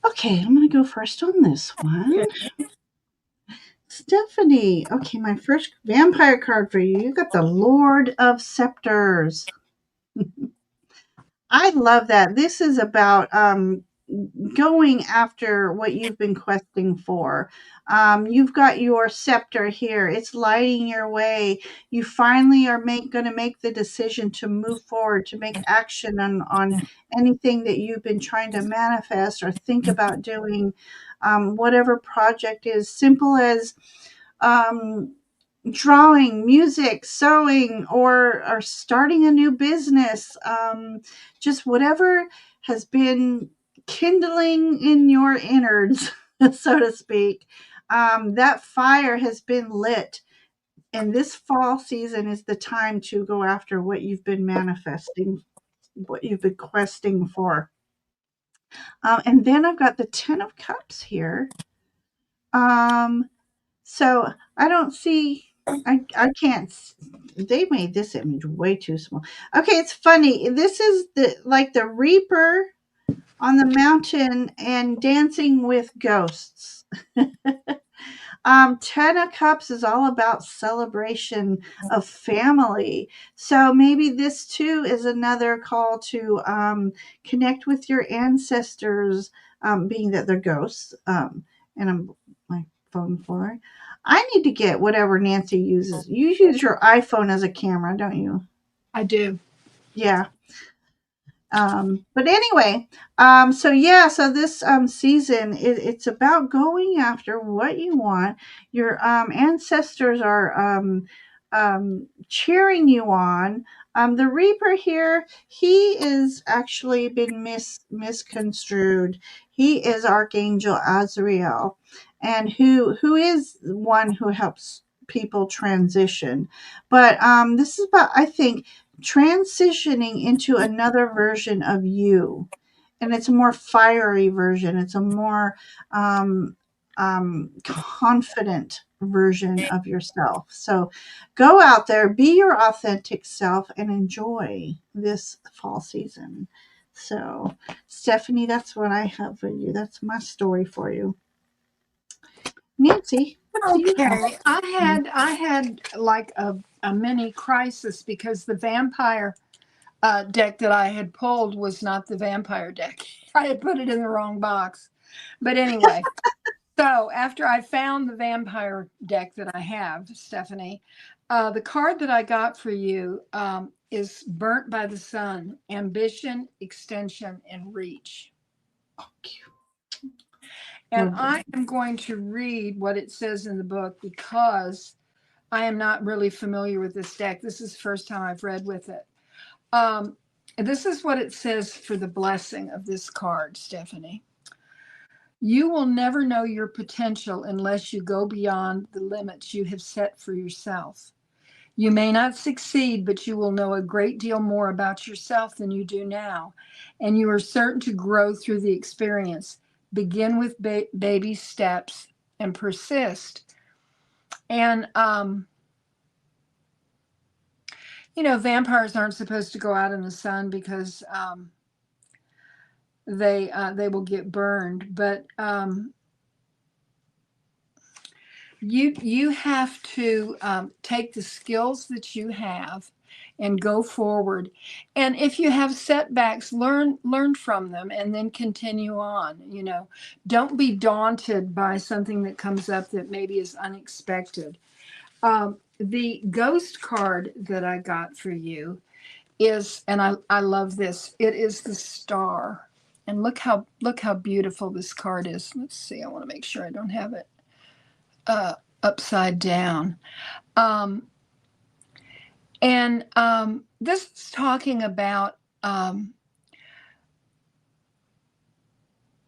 Okay, I'm going to go first on this one. Stephanie, okay, my first vampire card for you. You got the Lord of Scepters. I love that. This is about going after what you've been questing for. You've got your scepter here. It's lighting your way. You finally are going to make the decision to move forward, to make action on anything that you've been trying to manifest or think about doing. Whatever project is simple as um, drawing, music, sewing, or starting a new business. Just whatever has been kindling in your innards, so to speak. That fire has been lit. And this fall season is the time to go after what you've been manifesting, what you've been questing for. And then I've got the Ten of Cups here. Um, So I don't see. I can't. They made this image way too small. Okay, it's funny. This is the Reaper on the mountain and dancing with ghosts. Ten of Cups is all about celebration of family. So maybe this too is another call to connect with your ancestors, being that they're ghosts. And my phone for. I need to get whatever Nancy uses. You use your iPhone as a camera, don't you?
I do.
Yeah. But anyway, so yeah, so this season it's about going after what you want. Your ancestors are cheering you on. The Reaper here, he is actually been misconstrued. He is Archangel Azrael, and who is one who helps people transition. But this is about, I think, transitioning into another version of you, and it's a more fiery version. It's a more confident version of yourself. So go out there, be your authentic self, and enjoy this fall season. So Stephanie, that's what I have for you. That's my story for you. Nancy, what do you have?
Okay, I had like a mini crisis because the vampire deck that I had pulled was not the vampire deck. I had put it in the wrong box. But anyway, so after I found the vampire deck that I have, Stephanie, the card that I got for you is Burnt by the Sun, Ambition, Extension, and Reach.
Oh, cute.
And
Love
I
that.
am going to read what it says in the book because I am not really familiar with this deck. This is the first time I've read with it. Um, this is what it says for the blessing of this card, Stephanie. You will never know your potential unless you go beyond the limits you have set for yourself. You may not succeed, but you will know a great deal more about yourself than you do now, and you are certain to grow through the experience. Begin with baby steps and persist. And, vampires aren't supposed to go out in the sun because they will get burned. But you have to take the skills that you have and go forward. And if you have setbacks, learn from them and then continue on. Don't be daunted by something that comes up that maybe is unexpected. The ghost card that I got for you is, and I love this, it is the Star. And look how beautiful this card is. Let's see, I want to make sure I don't have it upside down. And this is talking about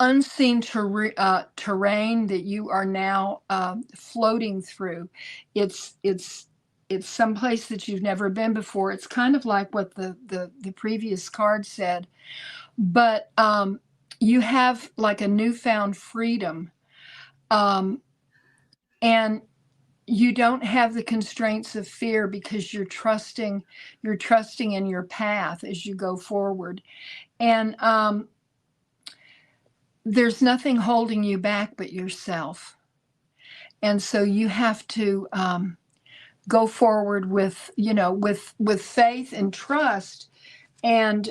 unseen terrain that you are now floating through. It's someplace that you've never been before. It's kind of like what the previous card said, but you have like a newfound freedom, and you don't have the constraints of fear because you're trusting in your path as you go forward. And there's nothing holding you back but yourself. And so you have to go forward with faith and trust. And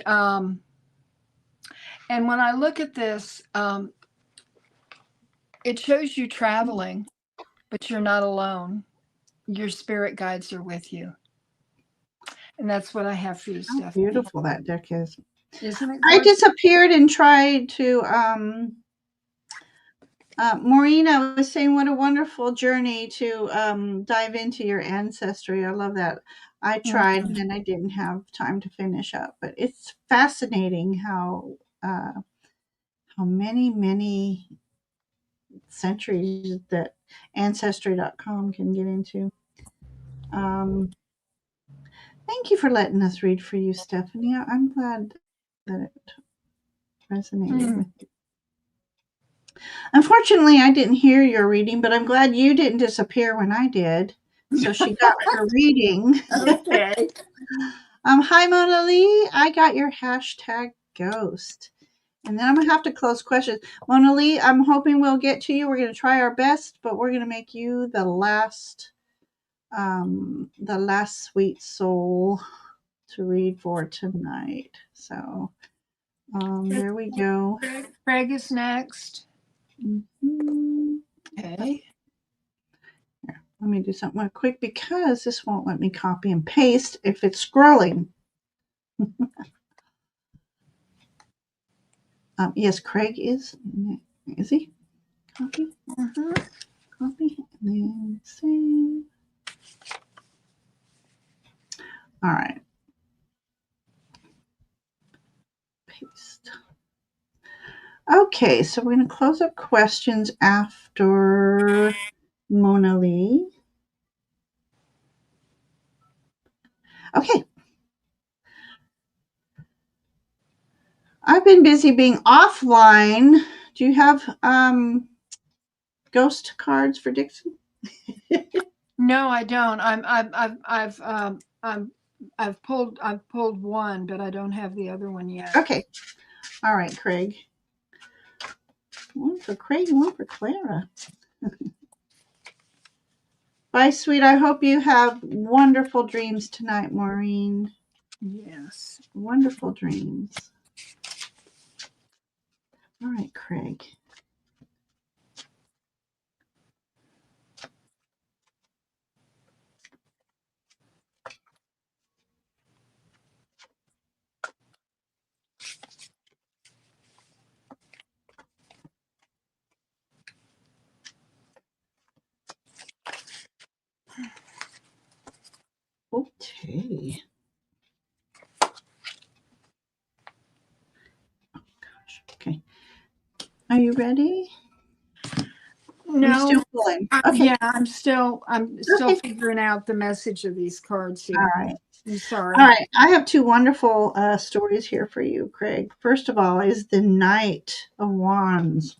when I look at this, it shows you traveling, but you're not alone. Your spirit guides are with you. And that's what I have for you,
How
Stephanie.
beautiful that deck is.
Isn't it
I
gorgeous?
disappeared and tried to Maureen, I was saying what a wonderful journey to dive into your ancestry. I love that. I tried and then I didn't have time to finish up, but it's fascinating how many centuries that ancestry.com can get into. Um, Thank you for letting us read for you, Stephanie. I'm glad that it resonated
Mm.
with you. Unfortunately, I didn't hear your reading, but I'm glad you didn't disappear when I did. So she got her reading.
Okay.
Hi, Mona Lee. I got your hashtag ghost. And then I'm going to have to close questions. Mona Lee, I'm hoping we'll get to you. We're going to try our best, but we're going to make you the last sweet soul to read for tonight. So there we go.
Craig is next.
Mhm.
Okay.
Here, let me do something real quick because this won't let me copy and paste if it's scrolling. Yes, Craig is. Is he? Copy, copy, and then save. All right. Paste. Okay, so we're going to close up questions after Mona Lee. Okay. I've been busy being offline. Do you have ghost cards for Dixon?
No, I don't. I've pulled one, but I don't have the other one yet.
Okay. All right, Craig. One for Craig, one for Clara. Bye, sweet. I hope you have wonderful dreams tonight, Maureen.
Yes.
Wonderful dreams. All right, Craig. Okay. Oh, gosh. Okay. Are you ready? Are you
No.
still pulling? Okay.
Yeah, I'm still
Okay.
figuring out the message of these cards
All
here.
right.
I'm
All
sorry.
right. I have two wonderful stories here for you, Craig. First of all is the Knight of Wands.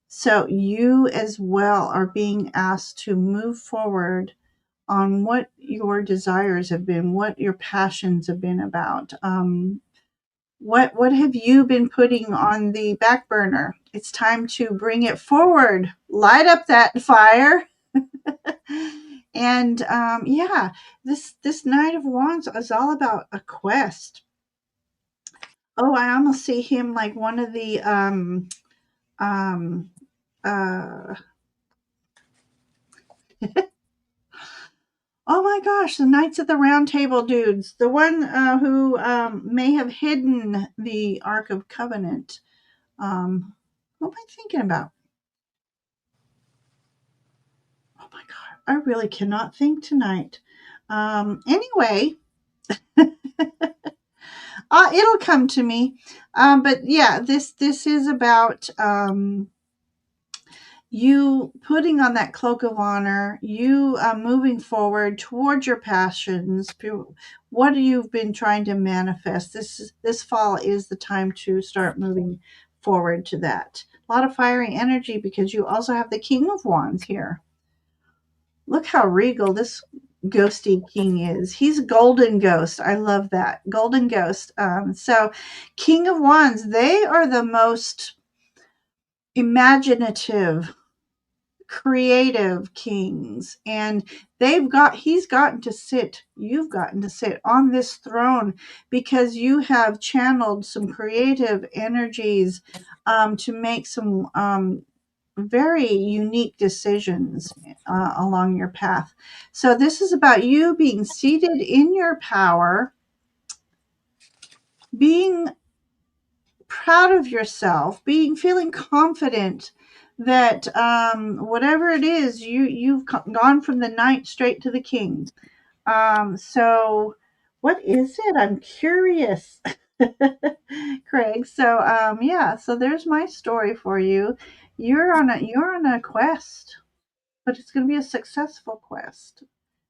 So you as well are being asked to move forward on what your desires have been, what your passions have been about. What have you been putting on the back burner? It's time to bring it forward. Light up that fire. And yeah, this Knight of Wands is all about a quest. Oh, I almost see him like one of the um uh oh my gosh, the Knights of the Round Table dudes, the one who may have hidden the Ark of Covenant. Who am I thinking about? Oh my god, I really cannot think tonight. Anyway, it'll come to me. But yeah, this is about you putting on that cloak of honor, you moving forward towards your passions, what you've been trying to manifest. This fall is the time to start moving forward to that. A lot of fiery energy because you also have the King of Wands here. Look how regal this ghosty king is. He's a golden ghost. I love that. Golden ghost. So King of Wands, they are the most imaginative, creative kings, and you've gotten to sit on this throne because you have channeled some creative energies to make some very unique decisions along your path. So this is about you being seated in your power, being proud of yourself, feeling confident that whatever it is, you've gone from the knight straight to the king. So what is it? I'm curious, Craig. So yeah, so there's my story for you. You're on a quest, but it's going to be a successful quest.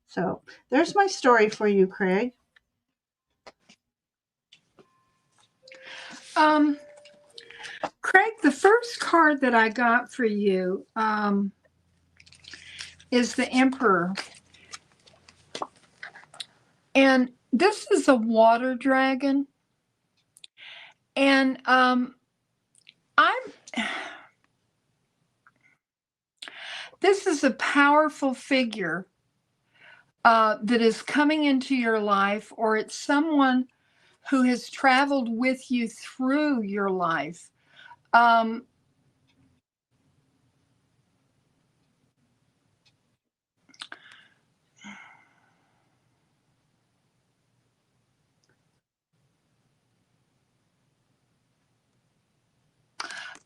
So there's my story for you, Craig.
Um, Craig, the first card that I got for you is the Emperor. And this is a water dragon. And I'm this is a powerful figure that is coming into your life, or it's someone who has traveled with you through your life. Um,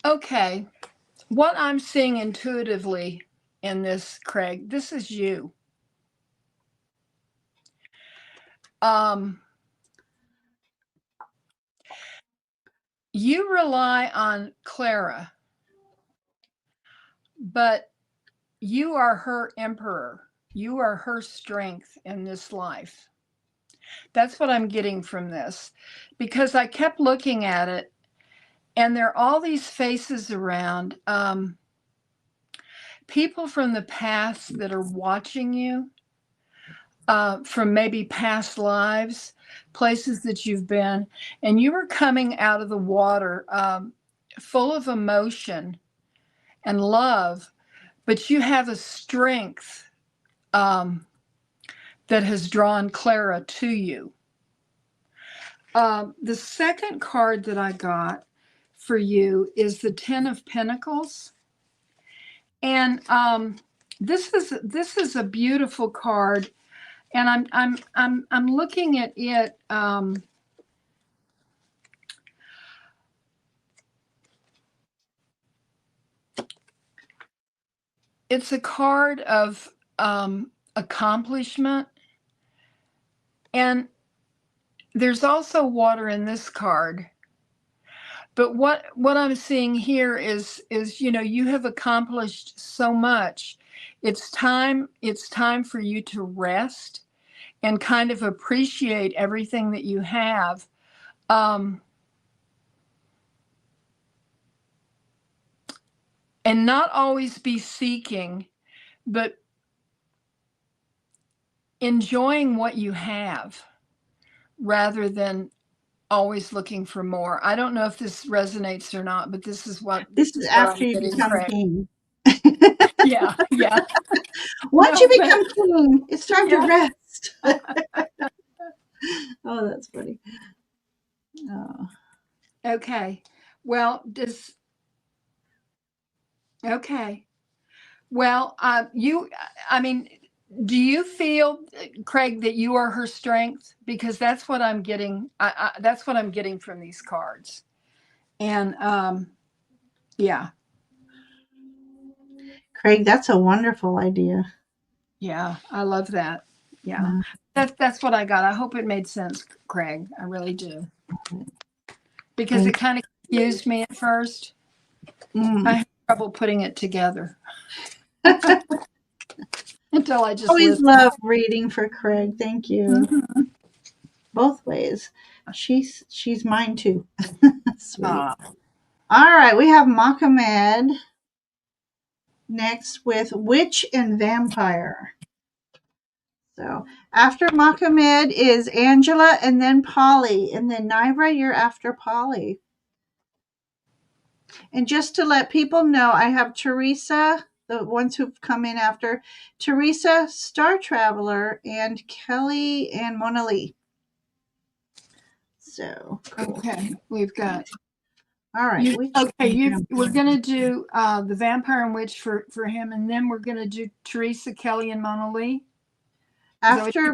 okay, what I'm seeing intuitively in this, Craig, this is you. Um, you rely on Clara, but you are her emperor. You are her strength in this life. That's what I'm getting from this, because I kept looking at it, and there are all these faces around, people from the past that are watching you, from maybe past lives, places that you've been, and you were coming out of the water full of emotion and love, but you have a strength that has drawn Clara to you. The second card that I got for you is the Ten of Pentacles. And this is a beautiful card, and I'm looking at it. It's a card of accomplishment, and there's also water in this card. But what I'm seeing here is you have accomplished so much. It's time for you to rest and kind of appreciate everything that you have. And not always be seeking, but enjoying what you have rather than always looking for more. I don't know if this resonates or not, but this is what
after
I'm
you
getting,
become
Craig.
king.
Yeah.
Once you become king, it's time to rest. Oh, that's funny. Oh.
Okay. Well, okay. Well, do you feel, Craig, that you are her strength? Because that's what I'm getting. That's what I'm getting from these cards. And yeah.
Craig, that's a wonderful idea.
Yeah, I love that. Yeah. That's what I got. I hope it made sense, Craig. I really do. Because it kind of confused me at first. I had trouble putting it together. Until I just
always love reading for Craig. Thank you.
Mm-hmm.
Both ways. She's mine too. Sweet. All right, we have Mohamed next with Witch and Vampire. So after Mohamed is Angela and then Polly. And then Naira, you're after Polly. And just to let people know, I have Teresa, the ones who've come in after, Teresa, Star Traveler, and Kelly and Mona Lee. So
cool. Okay, we've got.
All right.
We're gonna do the Vampire and Witch for him, and then we're gonna do Teresa, Kelly, and Mona Lee.
After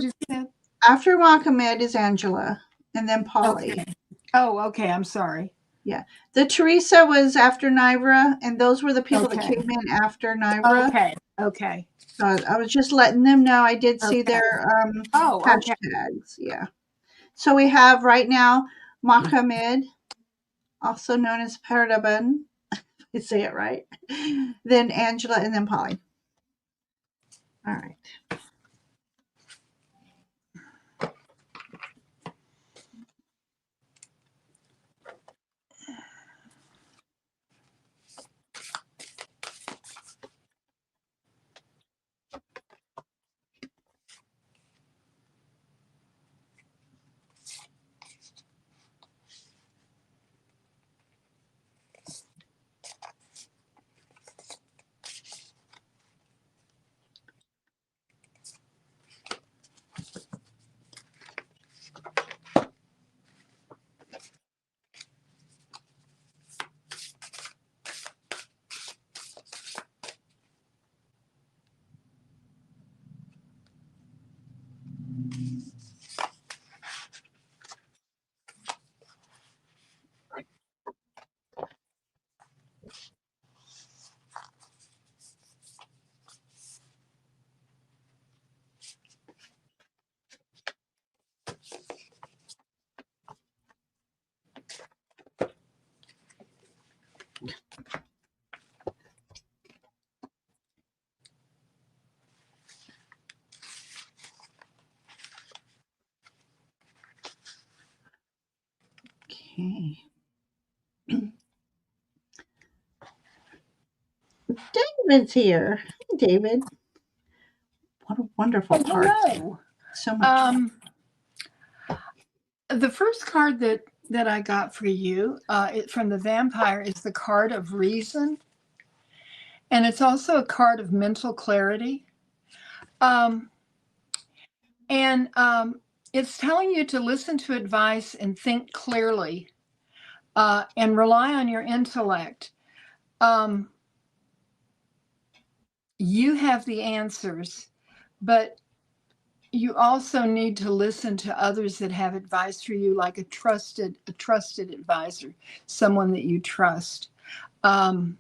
Mohamed is Angela, and then Polly.
Okay. Oh, okay. I'm sorry.
Yeah, the Teresa was after Naira, and those were the people that came in after Naira.
Okay.
So I was just letting them know. I did see their hashtags. Yeah. So we have right now Mohamed, also known as Perdaban. I say it right. Then Angela, and then Polly. All right. Okay. David's here. Hey, David. What a wonderful card.
Hello.
So much.
The first card that I got for you from the Vampire is the card of Reason. And it's also a card of mental clarity. Um, and it's telling you to listen to advice and think clearly, and rely on your intellect. Um, you have the answers, but you also need to listen to others that have advice for you, like a trusted advisor, someone that you trust. Um,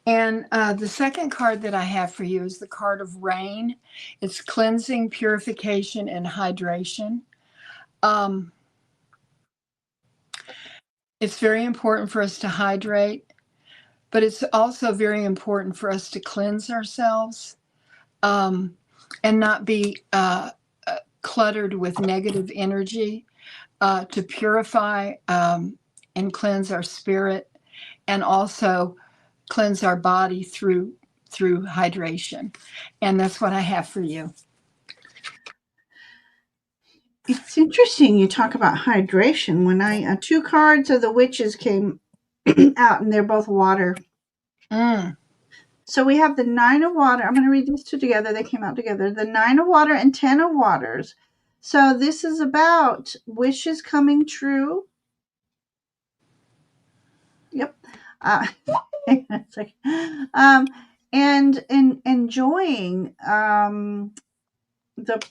and the second card that I have for you is the card of rain. It's cleansing, purification, and hydration. Um, it's very important for us to hydrate, but it's also very important for us to cleanse ourselves, um, and not be cluttered with negative energy, to purify, and cleanse our spirit, and also cleanse our body through hydration. And that's what I have for you.
It's interesting you talk about hydration. When I two cards of the witches came out, and they're both water.
Mm.
So we have the Nine of Water. I'm going to read these two together. They came out together. The Nine of Water and Ten of Waters. So this is about wishes coming true. Yep. It's like, and enjoying the,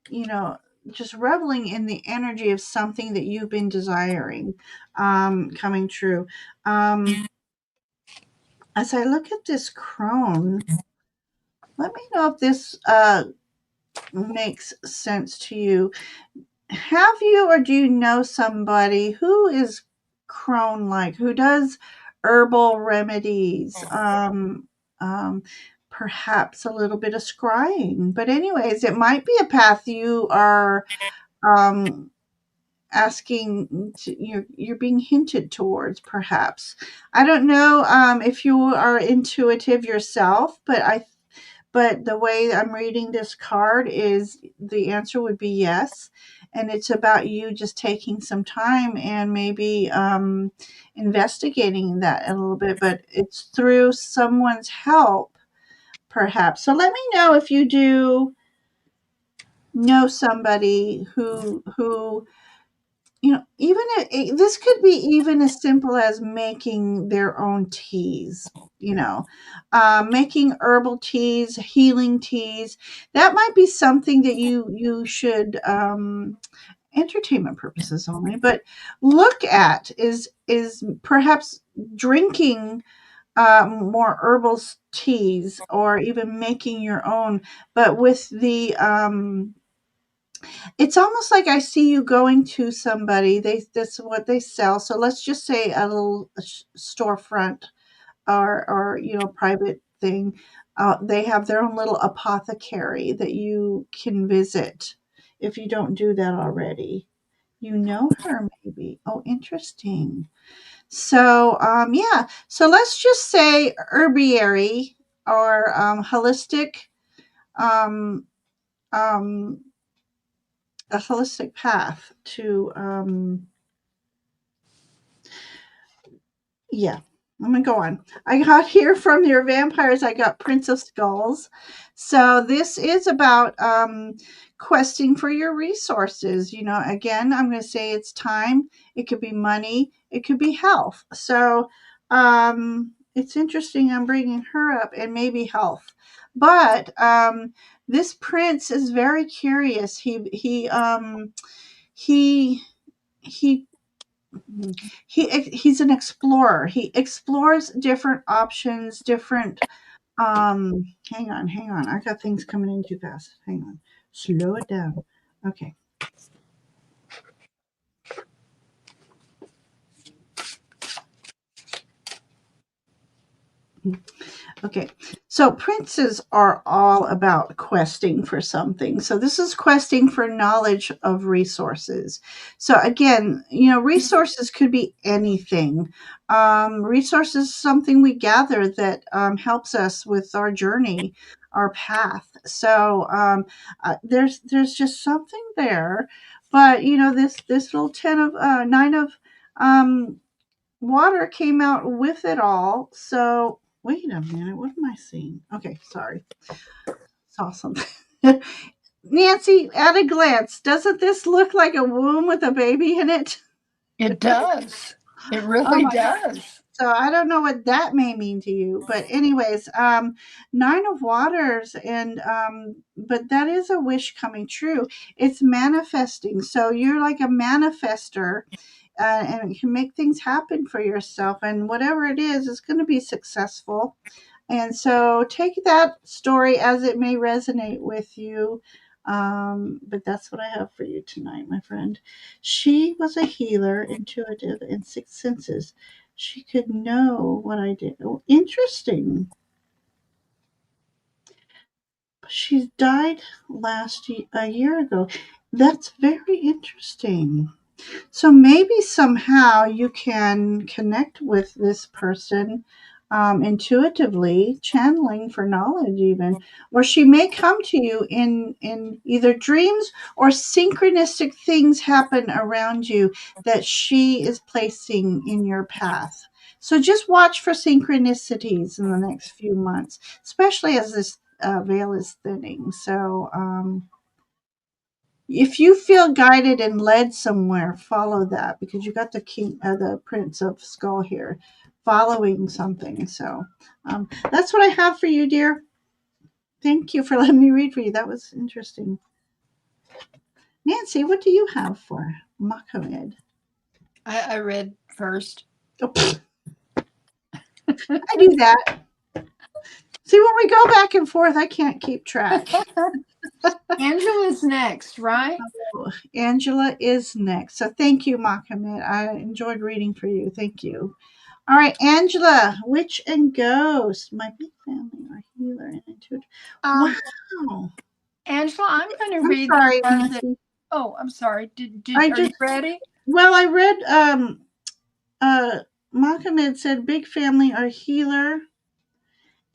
you know, just reveling in the energy of something that you've been desiring, coming true. As I look at this crone, let me know if this makes sense to you. Have you, or do you know somebody who is crone like, who does herbal remedies, perhaps a little bit of scrying? But anyways, it might be a path you are um, asking to, you're being hinted towards, perhaps. I don't know if you are intuitive yourself, but the way I'm reading this card is the answer would be yes. And it's about you just taking some time and maybe investigating that a little bit, but it's through someone's help, perhaps. So let me know if you do know somebody who even this could be even as simple as making their own teas, making herbal teas, healing teas. That might be something that you should, entertainment purposes only, but look at is perhaps drinking more herbal teas, or even making your own, but with the it's almost like I see you going to somebody. That's what they sell. So let's just say a little storefront, or private thing. They have their own little apothecary that you can visit if you don't do that already. You know her, maybe. Oh, interesting. So yeah. So let's just say herbiary, or holistic, um, um, a holistic path to, yeah, I'm gonna go on. I got here from your vampires, I got Prince of Skulls. So this is about questing for your resources. Again, I'm gonna say it's time, it could be money, it could be health. So it's interesting I'm bringing her up, and maybe health. But this prince is very curious. He he he's an explorer. He explores different options, different hang on. I got things coming in too fast. Hang on. Slow it down. Okay. Okay, so princes are all about questing for something. So this is questing for knowledge of resources. So again, resources could be anything. Resources is something we gather that helps us with our journey, our path. So there's just something there. But this little 10 of 9 of water came out with it all. So wait a minute, what am I seeing? Okay, sorry, saw something. Nancy, at a glance, doesn't this look like a womb with a baby in it?
It does. It
Oh
really
my God.
does.
So I don't know what that may mean to you, but anyways, nine of waters, and but that is a wish coming true. It's manifesting. So you're like a manifester, and you can make things happen for yourself, and whatever it is going to be successful. And so take that story as it may resonate with you. But that's what I have for you tonight, my friend. She was a healer, intuitive, and sixth senses. She could know what I did. Oh, interesting. She died a year ago. That's very interesting. So maybe somehow you can connect with this person intuitively, channeling for knowledge, even, or she may come to you in either dreams or synchronistic things happen around you that she is placing in your path. So just watch for synchronicities in the next few months, especially as this veil is thinning. So, if you feel guided and led somewhere, follow that because you got the Prince of Skull here, following something. So that's what I have for you, dear. Thank you for letting me read for you. That was interesting. Nancy, what do you have for Mohammed?
I read first.
Oh, I do that. See, when we go back and forth, I can't keep track.
Angela's next, right?
Oh, Angela is next. So thank you, Mohammed. I enjoyed reading for you. Thank you. All right, Angela, witch and ghost. My big family are healer and intuitive.
Um,
Wow.
Angela, I'm going to
I'm
read the
sorry,
one that.
Nancy.
Oh, I'm sorry.
I
Are you
just
ready?
I read uh Mohammed said big family are healer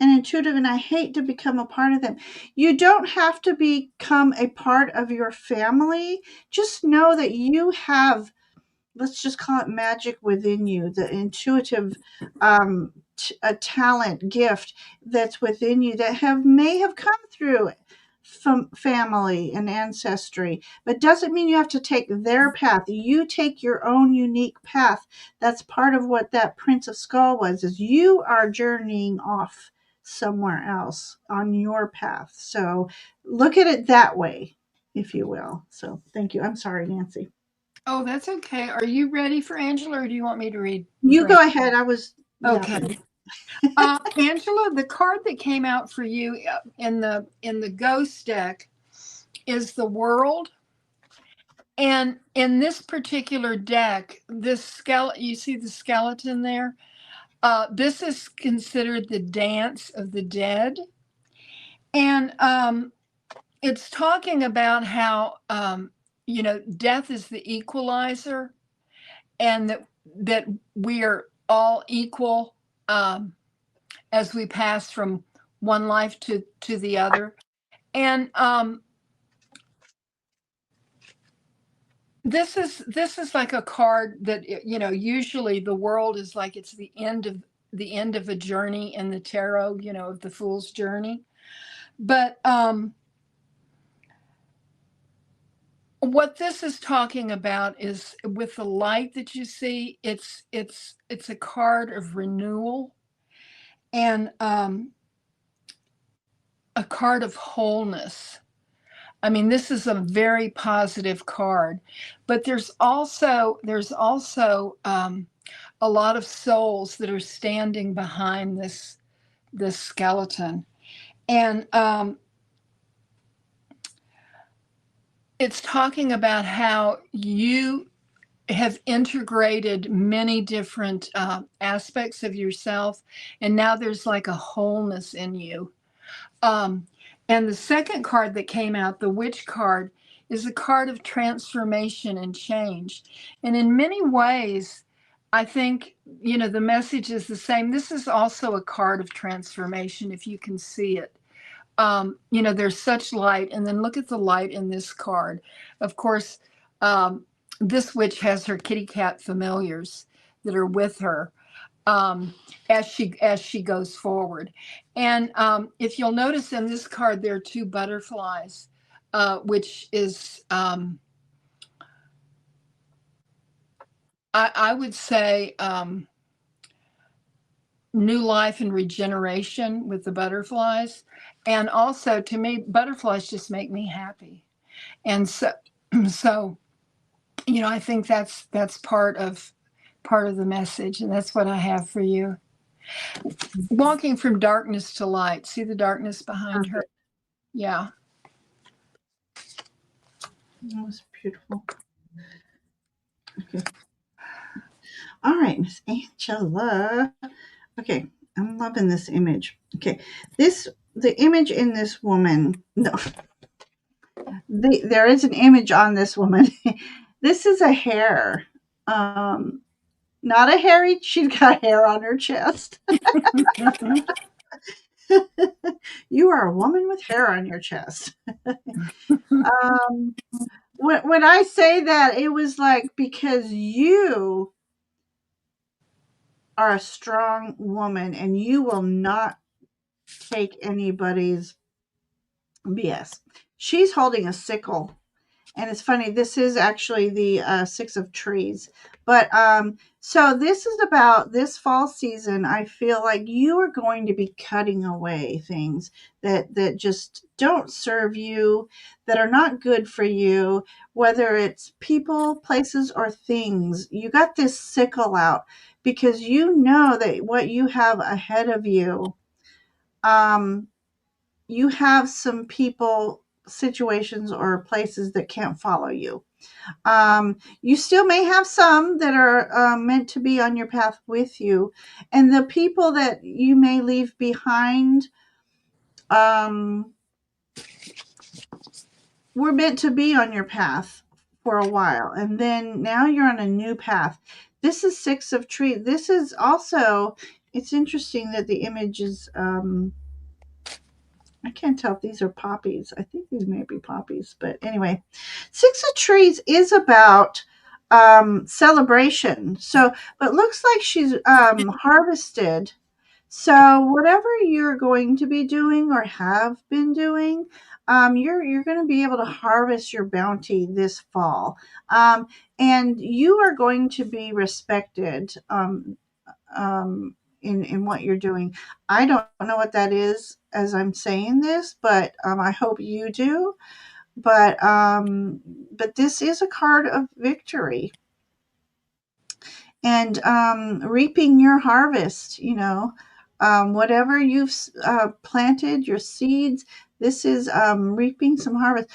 and intuitive, and I hate to become a part of them. You don't have to become a part of your family. Just know that you have, let's just call it magic within you, the intuitive a talent gift that's within you that may have come through from family and ancestry, but doesn't mean you have to take their path. You take your own unique path. That's part of what that Prince of Skull was, is you are journeying off somewhere else on your path. So look at it that way, if you will. So thank you. I'm sorry, Nancy.
Oh, that's okay. Are you ready for Angela, or do you want me to read
You
for
go
Angela?
ahead. I was yapping.
Okay. Angela, the card that came out for you in the ghost deck is the World. And in this particular deck, this skeleton, you see the skeleton there? This is considered the dance of the dead. And it's talking about how, death is the equalizer, and that we are all equal as we pass from one life to the other. And this is like a card that, usually the world is like it's the end of a journey in the tarot, of the fool's journey. But what this is talking about is, with the light that you see, it's a card of renewal, and a card of wholeness. I mean, this is a very positive card, but there's also a lot of souls that are standing behind this skeleton, and it's talking about how you have integrated many different aspects of yourself, and now there's like a wholeness in you. Um, and the second card that came out, the Witch card, is a card of transformation and change. And in many ways, I think, the message is the same. This is also a card of transformation, if you can see it. There's such light. And then look at the light in this card. Of course, this witch has her kitty cat familiars that are with her, as she goes forward. And if you'll notice in this card, there are two butterflies, which is, I would say, new life and regeneration with the butterflies. And also, to me, butterflies just make me happy. And so, so I think that's part of the message, and that's what I have for you. Walking from darkness to light. See the darkness behind her?
Perfect.
Yeah.
That was beautiful. Okay. All right, Miss Angela. Okay, I'm loving this image. Okay, the image in this woman. No, there is an image on this woman. This is a hair. Um, Not a hairy. She's got hair on her chest. You are a woman with hair on your chest. um, when I say that, it was like because you are a strong woman and you will not take anybody's BS. She's holding a sickle. And it's funny, this is actually the six of trees. But so this is about this fall season. I feel like you are going to be cutting away things that just don't serve you, that are not good for you, whether it's people, places, or things. You got this sickle out because you know that what you have ahead of you, um, you have some people, situations, or places that can't follow you. You still may have some that are meant to be on your path with you, and the people that you may leave behind um, were meant to be on your path for a while, and then now you're on a new path. This is six of tree. This is also. It's interesting that the image is. I can't tell if these are poppies. I think these may be poppies, but anyway, Six of Trees is about celebration. So, but looks like she's harvested. So, whatever you're going to be doing or have been doing, you're going to be able to harvest your bounty this fall, um, and you are going to be respected. In what you're doing. I don't know what that is as I'm saying this, but I hope you do. But this is a card of victory and reaping your harvest. Whatever you've planted, your seeds. This is reaping some harvest.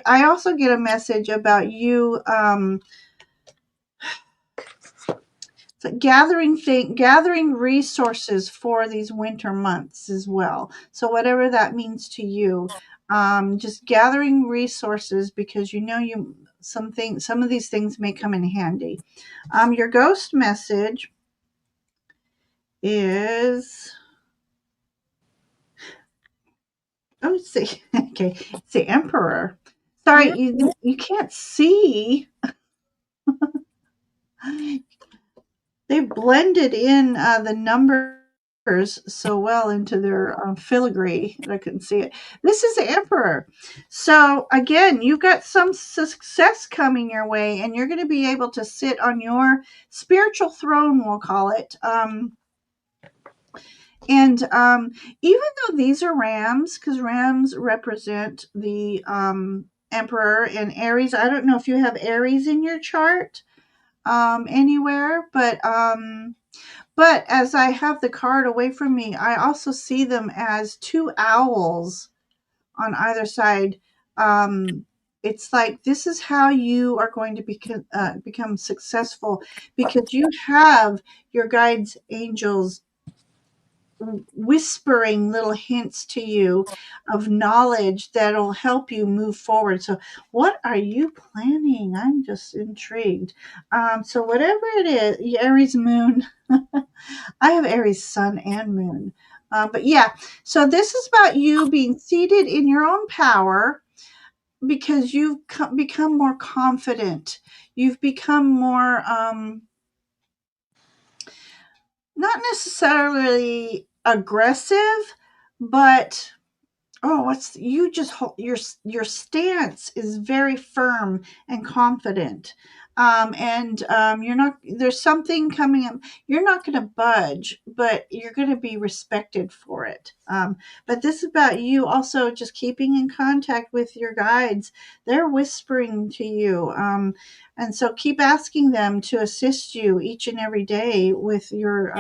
I also get a message about you. So gathering resources for these winter months as well. So whatever that means to you, just gathering resources because some of these things may come in handy. Your ghost message is let's see. Okay, it's the Emperor. Sorry, you can't see. They've blended in the numbers so well into their filigree that I couldn't see it. This is the Emperor. So again, you've got some success coming your way, and you're going to be able to sit on your spiritual throne, we'll call it. And even though these are rams, because rams represent the Emperor and Aries. I don't know if you have Aries in your chart anywhere, but as I have the card away from me, I also see them as two owls on either side. It's like this is how you are going to become successful because you have your guides, angels, whispering little hints to you of knowledge that'll help you move forward. So, what are you planning? I'm just intrigued. So, whatever it is, Aries moon. I have Aries sun and moon. But yeah, so this is about you being seated in your own power because you've become more confident. You've become more not necessarily aggressive, but what's you just your stance is very firm and confident, and you're not there's something coming up. You're not going to budge, but you're going to be respected for it. But this is about you also just keeping in contact with your guides. They're whispering to you, and so keep asking them to assist you each and every day with your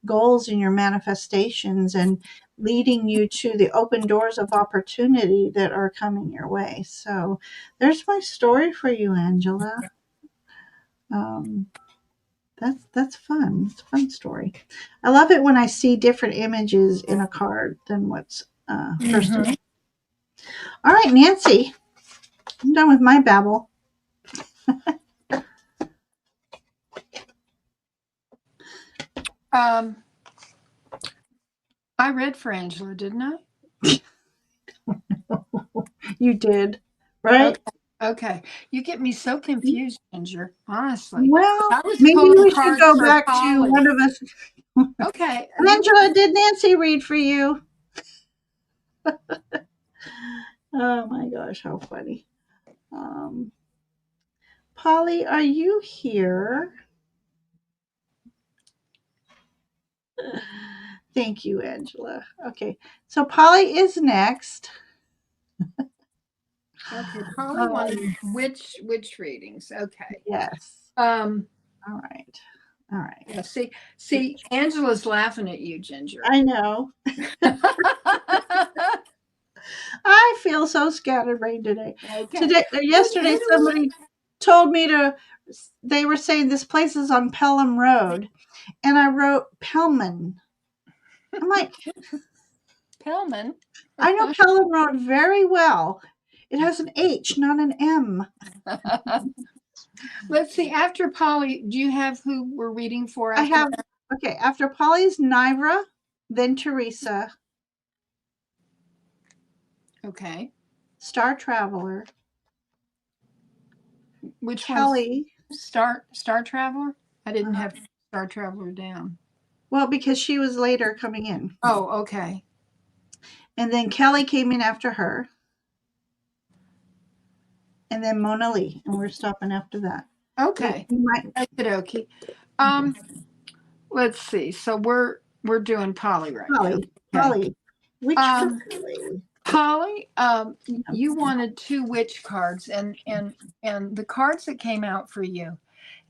goals and your manifestations, and leading you to the open doors of opportunity that are coming your way. So there's my story for you, Angela. Um, that's fun. It's a fun story. I love it when I see different images in a card than what's first.
Mm-hmm.
All right, Nancy, I'm done with my babble.
I read for Angela, didn't I?
You did, right?
Okay. Okay. You get me so confused, Ginger, honestly.
Well,
I was
maybe
pulling
we should
cards
go
for
back to
Polly.
one of us.
Okay.
Angela, did Nancy read for you? Oh my gosh, how funny. Um, Polly, are you here? Thank you, Angela. Okay, so Polly is next.
Okay. Polly wanted
Um,
which readings? Okay.
yes.
Um,
All right. All right.
yeah, see, Angela's laughing at you, Ginger.
I know. I feel so scatterbrained today.
Okay.
Today, yesterday, somebody told me to. They were saying this place is on Pelham Road, and I wrote Pelman. I'm like,
Pellman.
I know Pelham Road very well. It has an H, not an M.
Let's see. After Polly, do you have who we're reading for
I
after
have,
that?
okay, after Polly's Nivra, then Teresa,
Okay.
Star Traveler,
Which one's
Kelly.
Star Traveler? I didn't
uh,
have Star Traveler down.
well, because she was later coming in.
Oh, okay.
And then Kelly came in after her. And then Mona Lee. And we're stopping after that.
Okay.
We might,
Okie dokie. Let's see. So we're doing Polly right now.
Polly.
Okay.
Polly. Which
Um,
Polly?
Polly, you wanted two witch cards, and the cards that came out for you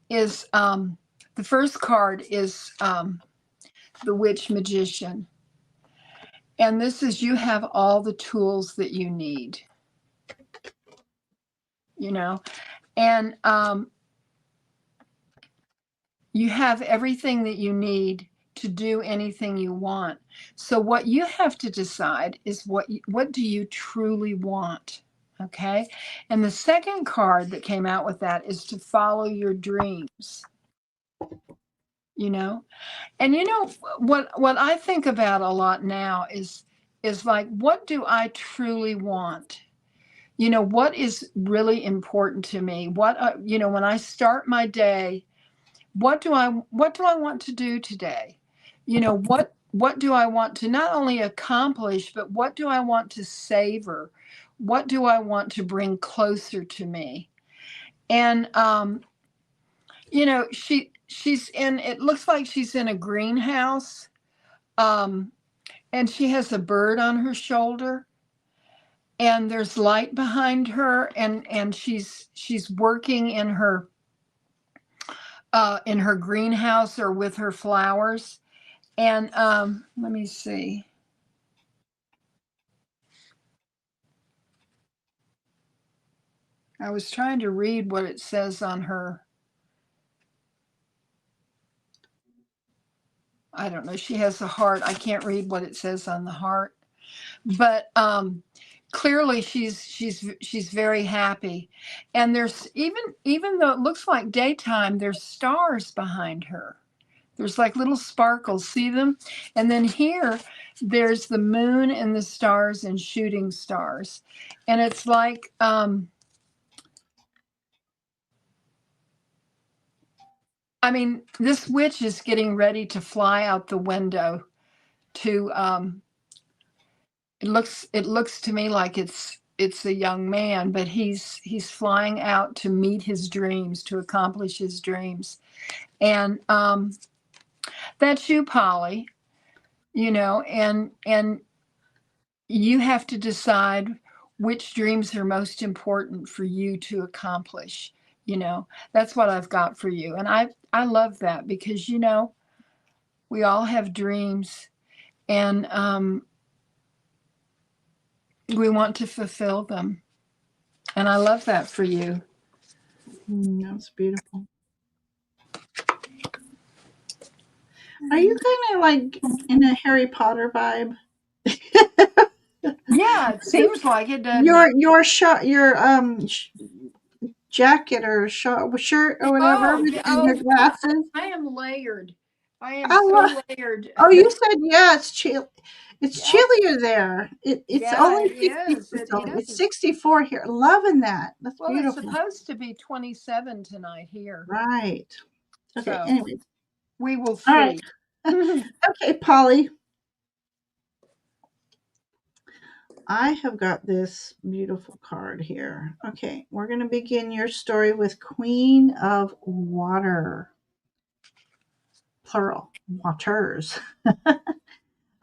is the first card is the witch magician, and this is you have all the tools that you need, you know, and you have everything that you need to do anything you want. So what you have to decide is what do you truly want? Okay? And the second card that came out with that is to follow your dreams. You know? And you know what I think about a lot now is like, what do I truly want? You know, what is really important to me? What you know, when I start my day, what do I want to do today? You know, what do I want to not only accomplish, but what do I want to savor? What do I want to bring closer to me? And you know, she's in, it looks like she's in a greenhouse. Um and she has a bird on her shoulder, and there's light behind her, and she's working in her greenhouse or with her flowers. And let me see. I was trying to read what it says on her. I don't know. She has a heart. I can't read what it says on the heart, but clearly she's very happy. And there's even though it looks like daytime, there's stars behind her. There's like little sparkles. See them? And then here, there's the moon and the stars and shooting stars. And it's like I mean, this witch is getting ready to fly out the window to it looks to me like it's a young man, but he's flying out to meet his dreams, to accomplish his dreams. And that's you, Polly, and you have to decide which dreams are most important for you to accomplish. That's what I've got for you. And I love that because we all have dreams, and we want to fulfill them. And I love that for you.
That's beautiful. Are you kind of like in a Harry Potter vibe?
Yeah, it seems like it, doesn't
your
it?
your shot your jacket or shirt or whatever,
Oh,
with
yeah,
and your
oh,
glasses.
I am layered. I am
I love.
so layered.
Oh, you said yeah. It's chill. It's
Yeah,
chillier there. It's
yeah,
only
it
60.
is. It
It's
is.
64 here. Loving that. That's
Well, it's
beautiful.
supposed to be 27 tonight here.
Right. Okay.
So
Anyways.
we will
All right.
see.
Okay, Polly. I have got this beautiful card here. Okay, we're going to begin your story with Queen of Water. Plural. Waters.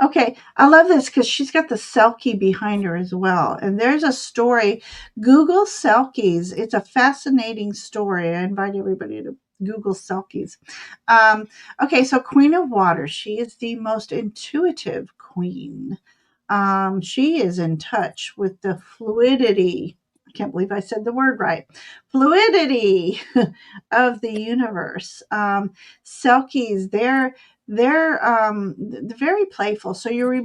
Okay, I love this because she's got the Selkie behind her as well. And there's a story. Google Selkies. It's a fascinating story. I invite everybody to Google Selkies. Okay, so Queen of Water. She is the most intuitive queen. She is in touch with the fluidity. I can't believe I said the word right. Fluidity of the universe. Selkies, they're very playful. So you're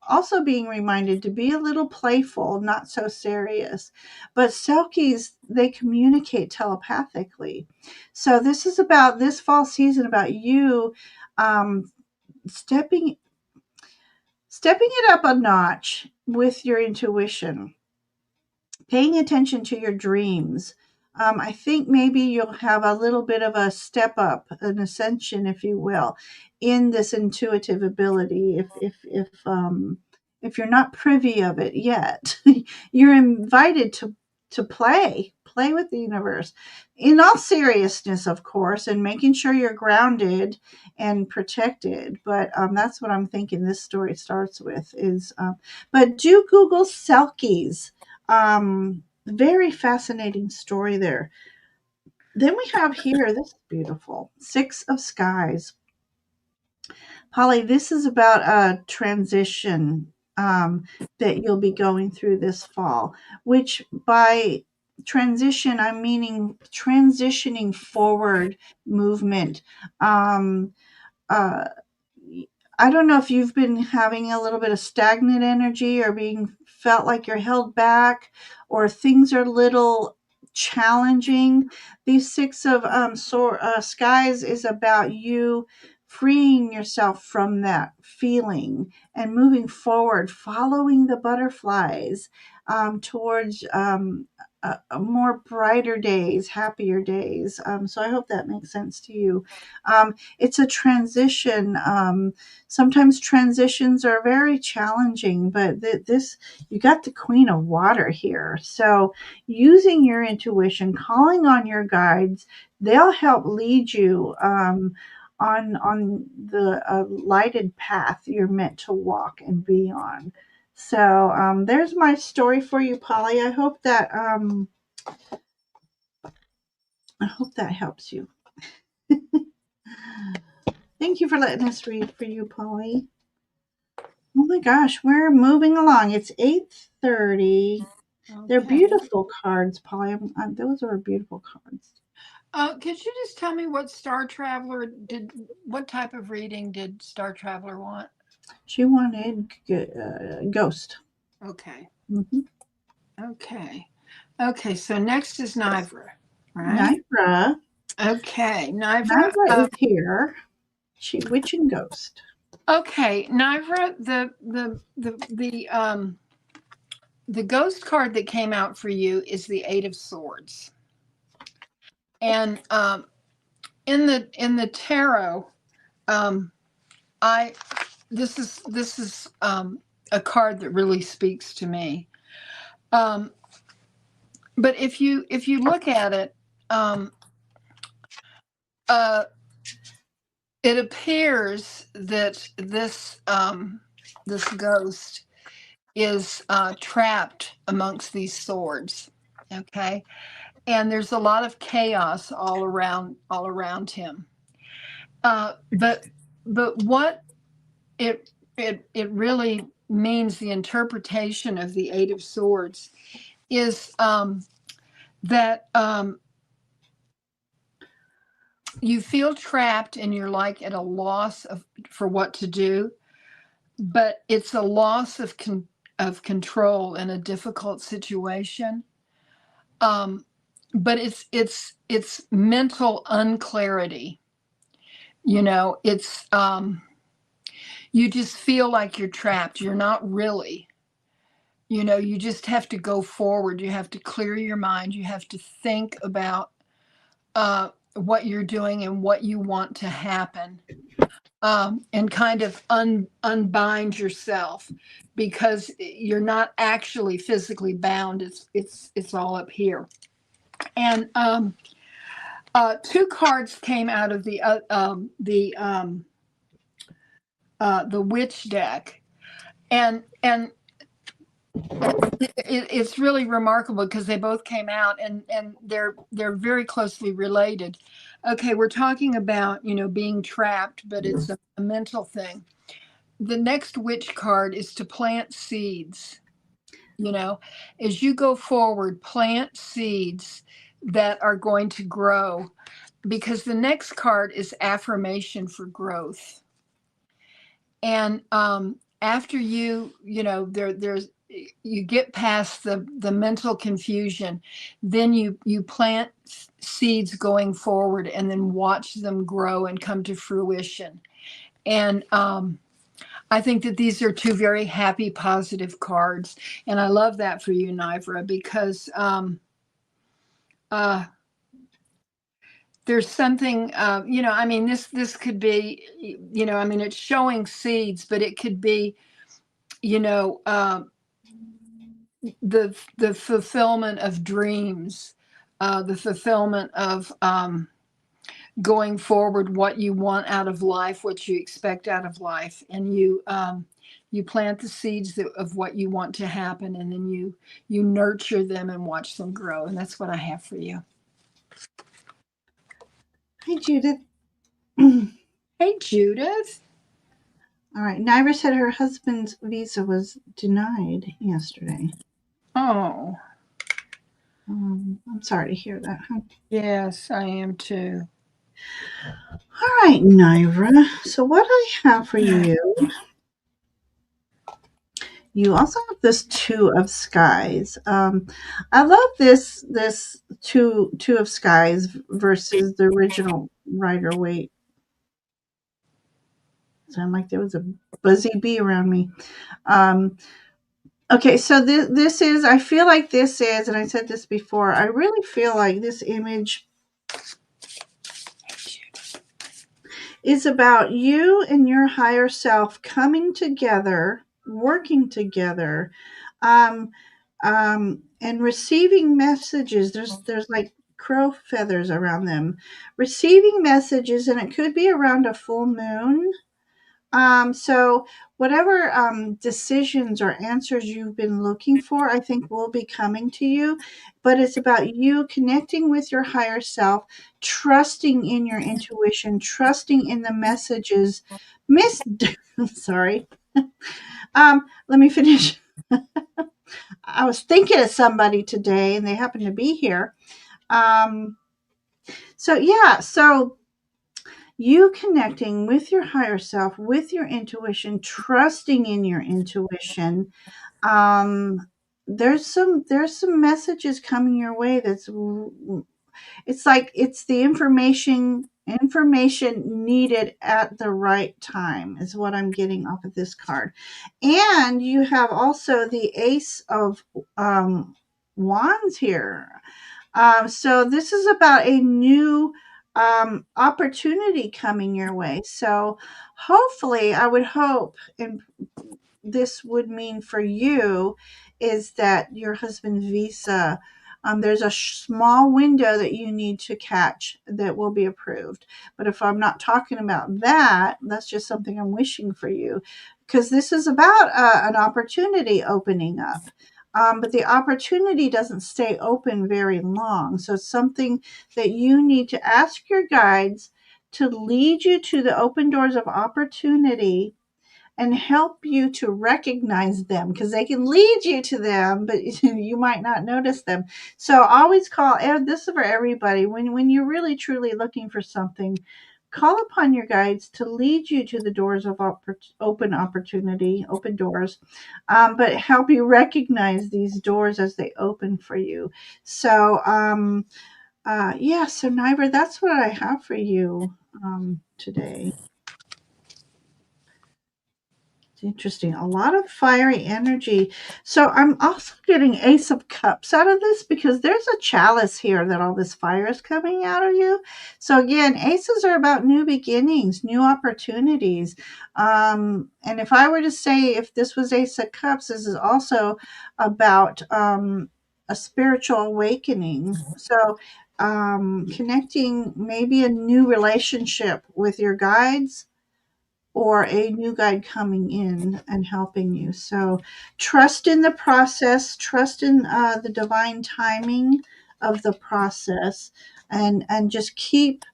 also being reminded to be a little playful, not so serious. But Selkies, they communicate telepathically. So this is about this fall season about you um, stepping it up a notch with your intuition, paying attention to your dreams. I think maybe you'll have a little bit of a step up, an ascension, if you will, in this intuitive ability. If you're not privy of it yet, you're invited to play with the universe, in all seriousness, of course, and making sure you're grounded and protected. But that's what I'm thinking. This story starts with is, but do Google Selkies. Very fascinating story there. Then we have here, this is beautiful, Six of Skies. Polly, this is about a transition that you'll be going through this fall, which by transition, I'm meaning transitioning forward movement. Um, uh, I don't know if you've been having a little bit of stagnant energy or being felt like you're held back or things are a little challenging. These six of skies is about you freeing yourself from that feeling and moving forward, following the butterflies towards a more brighter days, happier days. So I hope that makes sense to you. It's a transition. Sometimes transitions are very challenging, but this, you got the Queen of Water here. So using your intuition, calling on your guides, they'll help lead you on the lighted path you're meant to walk and be on. So there's my story for you, Polly. I hope that helps you. Thank you for letting us read for you, Polly. Oh my gosh, we're moving along. It's 8:30. They're
Okay.
beautiful cards, Polly. Those are beautiful cards.
Could you just tell me what type of reading did Star Traveler want?
She wanted Ghost.
Okay.
Mm-hmm.
Okay. Okay. So next is Nivra, right?
Nivra.
Okay. Nivra.
Nivra is here. Witch and Ghost.
Okay. Nivra, the ghost card that came out for you is the Eight of Swords. And in the tarot, um, I this is a card that really speaks to me. Um, but if you look at it, um, uh, it appears that this ghost is trapped amongst these swords. Okay, and there's a lot of chaos all around him. But what it really means, the interpretation of the Eight of Swords is that you feel trapped and you're like at a loss for what to do, but it's a loss of control in a difficult situation. Um, but it's mental unclarity. It's you just feel like you're trapped. You're not really. You just have to go forward. You have to clear your mind. You have to think about what you're doing and what you want to happen, and kind of unbind yourself, because you're not actually physically bound. It's all up here. And two cards came out of the witch deck, and it's really remarkable because they both came out, and they're very closely related. Okay, we're talking about being trapped, but it's a mental thing. The next witch card is to plant seeds. As you go forward, plant seeds that are going to grow, because the next card is affirmation for growth. And after there's you get past the mental confusion, then you plant seeds going forward and then watch them grow and come to fruition. And I think that these are two very happy, positive cards. And I love that for you, Nivra, because there's something, this could be, it's showing seeds, but it could be, the fulfillment of dreams, the fulfillment of going forward, what you want out of life, what you expect out of life, and you plant the seeds of what you want to happen, and then you nurture them and watch them grow. And that's what I have for you.
Hi, Judith.
Hey, Judith.
All right. Naira said her husband's visa was denied yesterday.
Oh.
I'm sorry to hear that. Huh?
Yes, I am too.
All right, Naira. So what I have for you, you also have this Two of Skies. I love this two of Skies versus the original Rider Waite. Sound like there was a buzzy bee around me. Okay, so this is, I feel like this is, and I said this before, I really feel like this image is about you and your higher self coming together, working together, and receiving messages. There's like crow feathers around them, receiving messages, and it could be around a full moon. So whatever decisions or answers you've been looking for, I think will be coming to you. But it's about you connecting with your higher self, trusting in your intuition, trusting in the messages. Sorry. Let me finish. I was thinking of somebody today, and they happen to be here. So you connecting with your higher self, with your intuition, trusting in your intuition. There's some messages coming your way. It's like it's the information needed at the right time is what I'm getting off of this card. And you have also the Ace of Wands here. So this is about a new opportunity coming your way. So hopefully, I would hope, and this would mean for you, is that your husband's visa, there's a small window that you need to catch that will be approved. But if I'm not talking about that, that's just something I'm wishing for you, because this is about an opportunity opening up. But the opportunity doesn't stay open very long. So it's something that you need to ask your guides to lead you to the open doors of opportunity and help you to recognize them, because they can lead you to them, but you might not notice them. So always call, and this is for everybody, when you're really truly looking for something, call upon your guides to lead you to the doors of open opportunity, open doors, but help you recognize these doors as they open for you. So yeah, so Nibra, that's what I have for you today. Interesting. A lot of fiery energy. So I'm also getting Ace of Cups out of this, because there's a chalice here that all this fire is coming out of you. So again, aces are about new beginnings, new opportunities. And if I were to say, if this was Ace of Cups, this is also about a spiritual awakening. So connecting maybe a new relationship with your guides, or a new guide coming in and helping you. So trust in the process, trust in the divine timing of the process, and just keep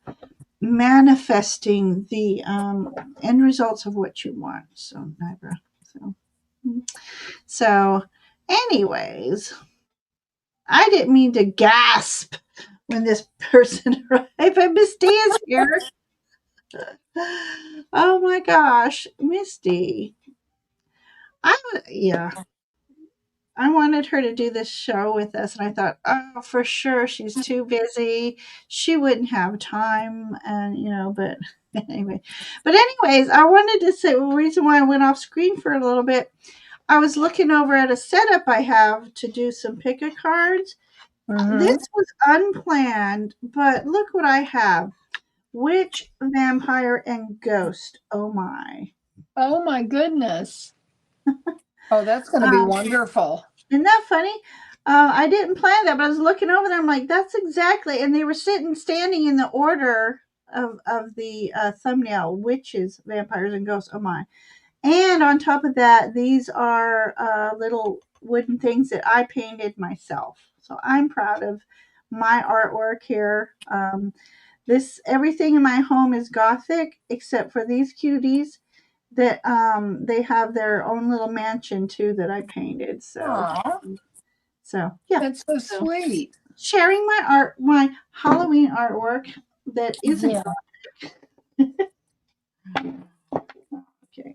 manifesting the end results of what you want. So, Nibra. So, so, anyways, I didn't mean to gasp when this person arrived, but Misty is here. Oh my gosh, Misty. Yeah, I wanted her to do this show with us, and I thought, oh, for sure, she's too busy. She wouldn't have time, and but anyway. But anyways, I wanted to say the reason why I went off screen for a little bit. I was looking over at a setup I have to do some pick a cards.
Mm-hmm.
This was unplanned, but look what I have: witch, vampire, and ghost. Oh my!
Oh my goodness. Oh, that's going to be
Um,
wonderful.
Isn't that funny? I didn't plan that, but I was looking over there. I'm like, that's exactly. And they were standing in the order of the thumbnail: witches, vampires, and ghosts. Oh my! And on top of that, these are little wooden things that I painted myself. So I'm proud of my artwork here. This everything in my home is gothic except for these cuties that they have their own little mansion too that I painted. So
Aw,
yeah.
that's so
So
sweet.
sharing my Halloween artwork that isn't
Yeah.
okay.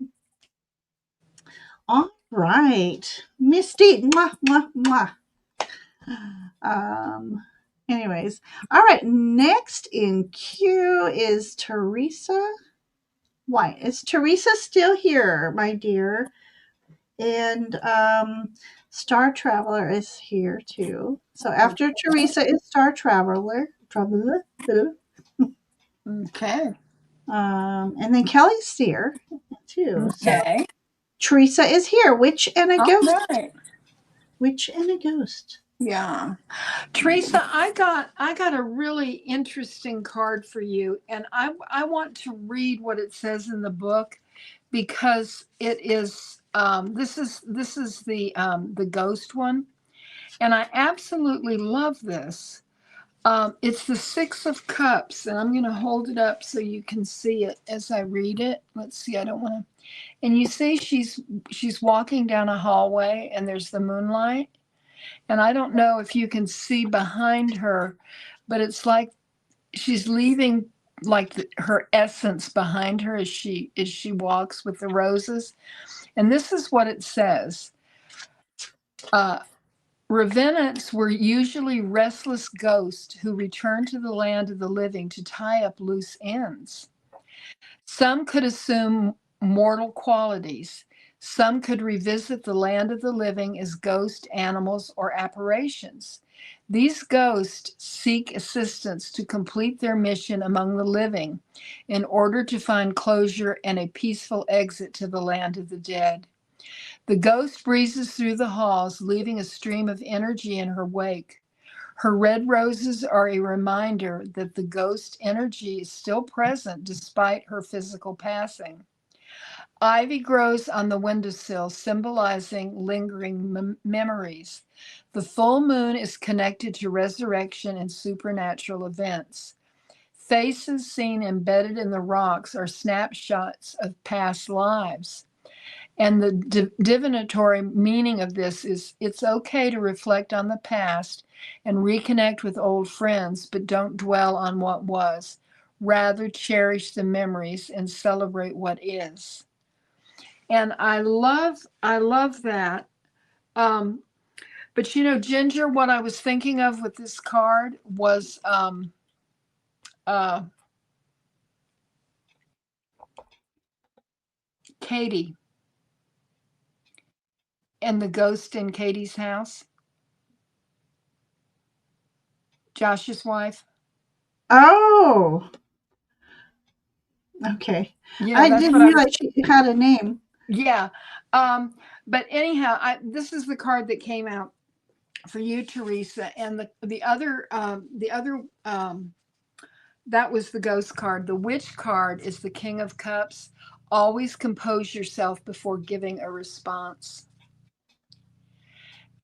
All right, Misty. Mwah, mwah, mwah. Um. Anyways, all right. Next in queue is Teresa White. Is Teresa still here, my dear? And Star Traveler is here too. So after Teresa is Star Traveler. Traveler.
Okay.
And then Kelly's here too. So
Okay.
Teresa is here. Witch and a
All
ghost.
right.
Witch and a ghost.
Yeah. Teresa, I got a really interesting card for you, and I want to read what it says in the book, because it is this is the ghost one, and I absolutely love this. It's the Six of Cups, and I'm going to hold it up so you can see it as I read it. Let's see, I don't want to. And you see, she's walking down a hallway, and there's the moonlight, and I don't know if you can see behind her, but it's like she's leaving like her essence behind her as she walks with the roses. And this is what it says. Uh, Revenants were usually restless ghosts who returned to the land of the living to tie up loose ends. Some could assume mortal qualities. Some could revisit the land of the living as ghost animals or apparitions. These ghosts seek assistance to complete their mission among the living in order to find closure and a peaceful exit to the land of the dead. The ghost breezes through the halls, leaving a stream of energy in her wake. Her red roses are a reminder that the ghost energy is still present despite her physical passing. Ivy grows on the windowsill, symbolizing lingering memories. The full moon is connected to resurrection and supernatural events. Faces seen embedded in the rocks are snapshots of past lives. And the divinatory meaning of this is it's okay to reflect on the past and reconnect with old friends, but don't dwell on what was. Rather, cherish the memories and celebrate what is. And I love that. Um, but Ginger, what I was thinking of with this card was uh, Katie and the ghost in Katie's house, Josh's wife.
Oh, okay.
Yeah,
I
that's
didn't
what I was.
realize she had a name.
Yeah. But anyhow, this is the card that came out for you, Teresa, and the other that was the ghost card. The witch card is the King of Cups. Always compose yourself before giving a response.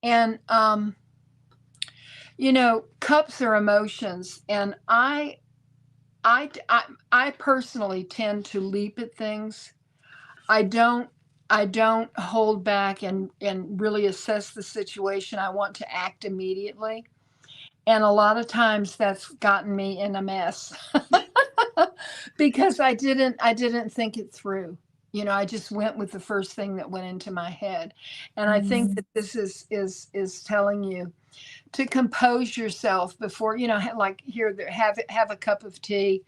And cups are emotions, and I personally tend to leap at things. I don't I don't hold back and really assess the situation. I want to act immediately. And a lot of times that's gotten me in a mess because I didn't think it through. I just went with the first thing that went into my head. And I think
Mm,
that this is telling you to compose yourself before, like here, have a cup of tea,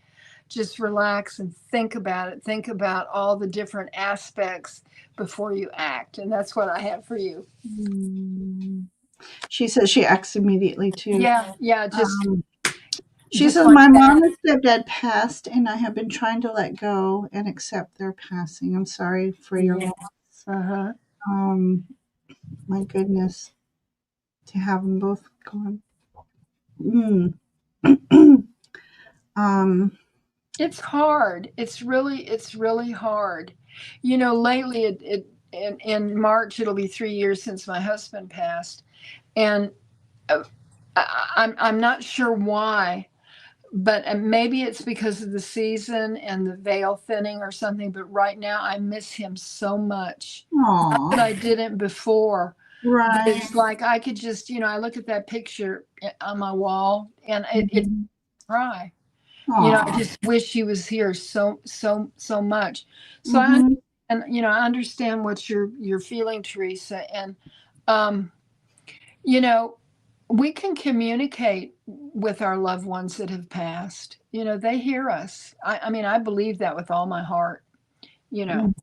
just relax and think about it. Think about all the different aspects before you act. And that's what I have for you.
mm. She says she acts immediately too.
Yeah, yeah, just
Um, she
just
says,
like
my mom
that.
and stepdad passed, and I have been trying to let go and accept their passing. I'm sorry for your
Yeah.
loss.
Uh-huh.
Um, my goodness, to have them both gone. Mm. um,
It's hard. It's really hard. Lately in March it'll be 3 years since my husband passed. And uh, I'm not sure why, but maybe it's because of the season and the veil thinning or something. But right now, I miss him so much. Not
aw,
that I didn't before, but
right.
it's like I could just, I look at that picture on my wall and it's
Mhm.
dry. I
Aw.
just wish he was here so, so, so much. So
Mhm.
I understand what you're feeling, Teresa, and um, you know, we can communicate with our loved ones that have passed. They hear us. I mean, I believe that with all my heart, you know,
Mm.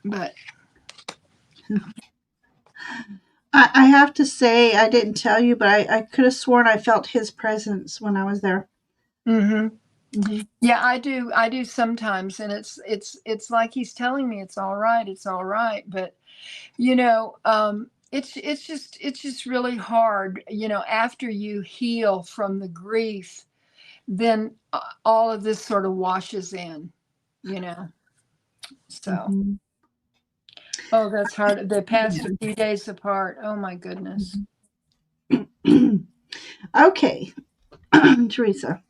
but
I have to say, I didn't tell you, but I could have sworn I felt his presence when I was there.
hmm
Hmm.
yeah, I do sometimes. And it's like he's telling me it's all right. It's all right. But, it's just really hard, after you heal from the grief, then all of this sort of washes in, you know, so.
Hmm.
Oh, that's hard. They passed a
Yeah.
few days apart. Oh my goodness.
Okay, Teresa.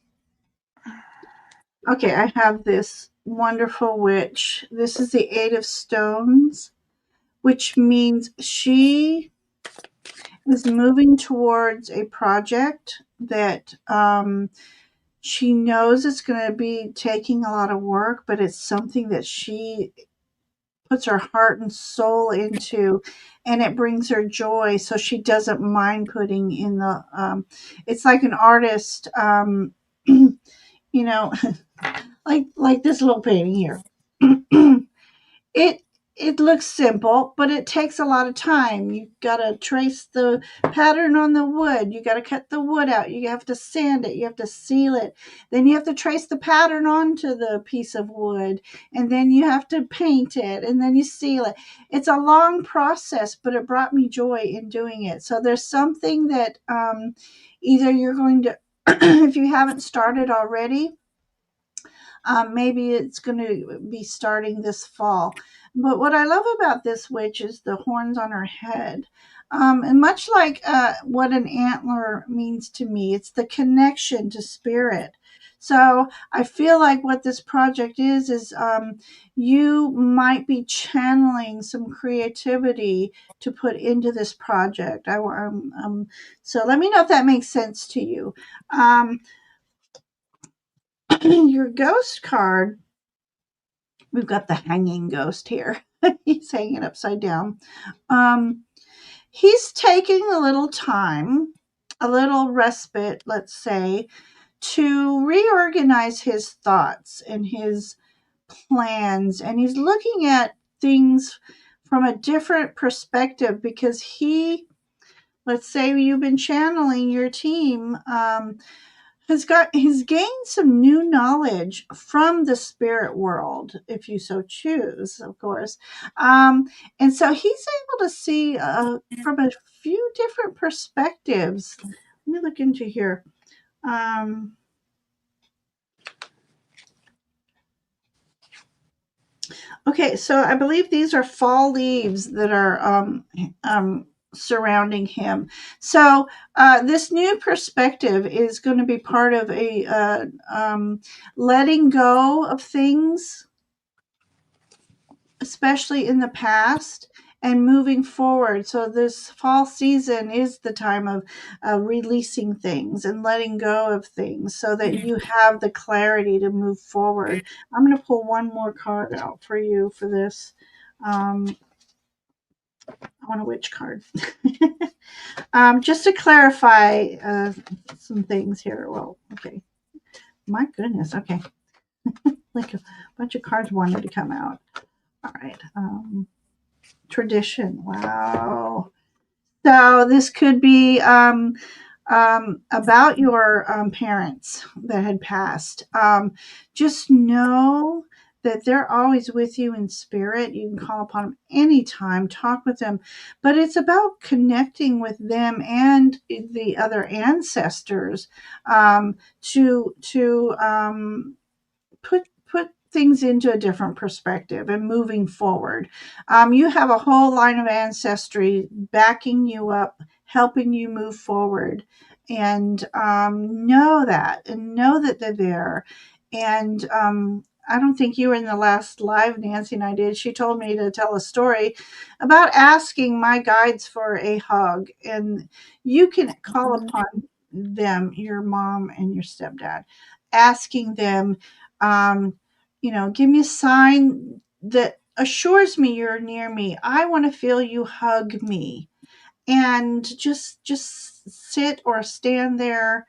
Okay, I have this wonderful witch. This is the Eight of Stones, which means she is moving towards a project that she knows it's going to be taking a lot of work, but it's something that she puts her heart and soul into, and it brings her joy, so she doesn't mind putting in the it's like an artist, know, like this little painting here. it it looks simple, but it takes a lot of time. You got to trace the pattern on the wood. You got to cut the wood out. You have to sand it. You have to seal it. Then you have to trace the pattern onto the piece of wood. And then you have to paint it. And then you seal it. It's a long process, but it brought me joy in doing it. So there's something that either you're going to, if you haven't started already, maybe it's going to be starting this fall. But what I love about this witch is the horns on her head. And much like what an antler means to me, it's the connection to spirit. So I feel like what this project is you might be channeling some creativity to put into this project. So let me know if that makes sense to you. Your ghost card, we've got the hanging ghost here. He's hanging upside down. Um, he's taking a little time, a little respite, let's say, to reorganize his thoughts and his plans. And he's looking at things from a different perspective because let's say you've been channeling your team, he's gained some new knowledge from the spirit world, if you so choose, of course. And so he's able to see from a few different perspectives. Let me look into here. Um, okay, so I believe these are fall leaves that are surrounding him. So this new perspective is going to be part of a letting go of things, especially in the past, and moving forward. So this fall season is the time of releasing things and letting go of things so that you have the clarity to move forward. I'm going to pull one more card out for you for this. I want a witch card. Just to clarify some things here. Well, okay. My goodness. Okay. Like a bunch of cards wanted to come out. All right. Tradition. Wow. So this could be about your parents that had passed. Just know that they're always with you in spirit. You can call upon them anytime, talk with them, but it's about connecting with them and the other ancestors to put things into a different perspective and moving forward. You have a whole line of ancestry backing you up, helping you move forward, and know that they're there. And I don't think you were in the last live Nancy and I did. She told me to tell a story about asking my guides for a hug, and you can call upon them, your mom and your stepdad, asking them, um, give me a sign that assures me you're near me. I want to feel you hug me. And just sit or stand there,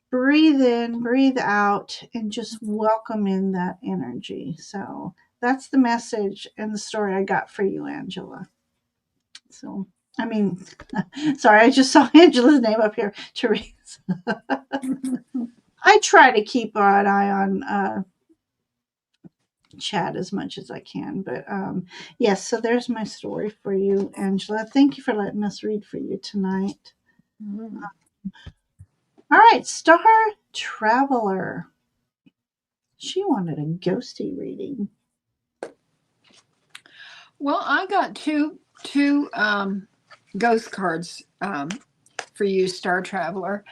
breathe in, breathe out, and just welcome in that energy. So that's the message and the story I got for you, Angela. So, I mean, sorry, I just saw Angela's name up here, Therese. I try to keep an eye on chat as much as I can. But yes, so there's my story for you, Angela. Thank you for letting us read for you tonight.
Mm.
All right, Star Traveler. She wanted a ghosty reading.
Well, I got two ghost cards for you, Star Traveler.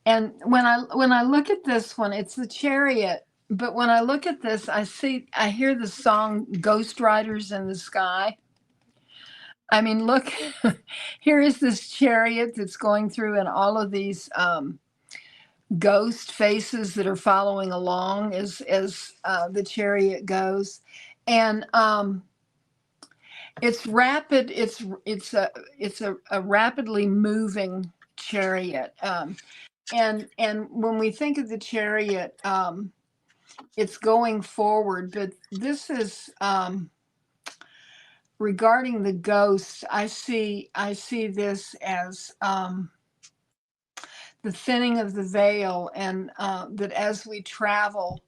And when I look at this one, it's the Chariot. But when I look at this, I hear the song Ghost Riders in the Sky. I mean, look, here is this chariot that's going through, and all of these ghost faces that are following along as the chariot goes, and it's rapid. It's a rapidly moving chariot, and when we think of the chariot, it's going forward, but this is. regarding the ghosts, I see this as the thinning of the veil, and that as we travel,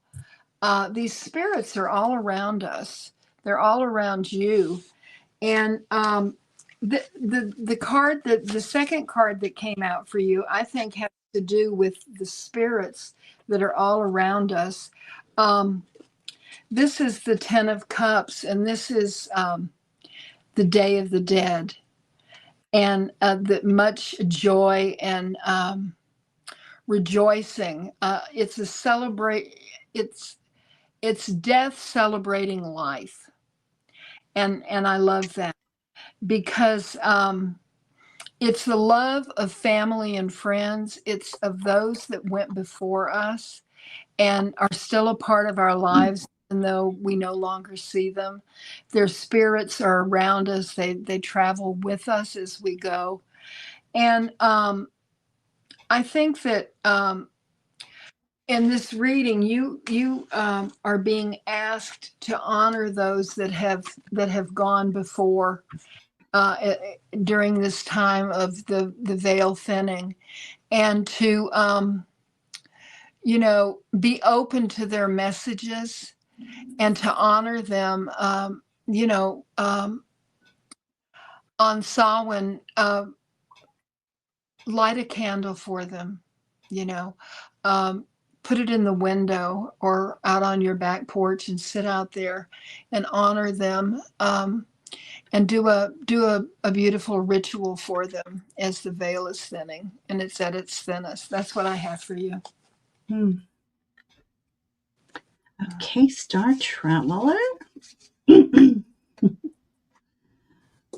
these spirits are all around us. They're all around you, and the card that the second card that came out for you, I think, has to do with the spirits that are all around us. Um, this is the Ten of Cups, and this is the Day of the Dead, and the much joy and rejoicing. It's a celebrate. It's death celebrating life, and I love that because it's the love of family and friends. It's of those that went before us and are still a part of our lives, even though we no longer see them. Their spirits are around us. They travel with us as we go, and I think that in this reading, you are being asked to honor those that have gone before during this time of the veil thinning, and to be open to their messages and to honor them. On Samhain, light a candle for them. You know, um, put it in the window or out on your back porch and sit out there and honor them. And do a beautiful ritual for them as the veil is thinning and it's at its thinnest. That's what I have for you.
Hmm. Okay, Star Traveler.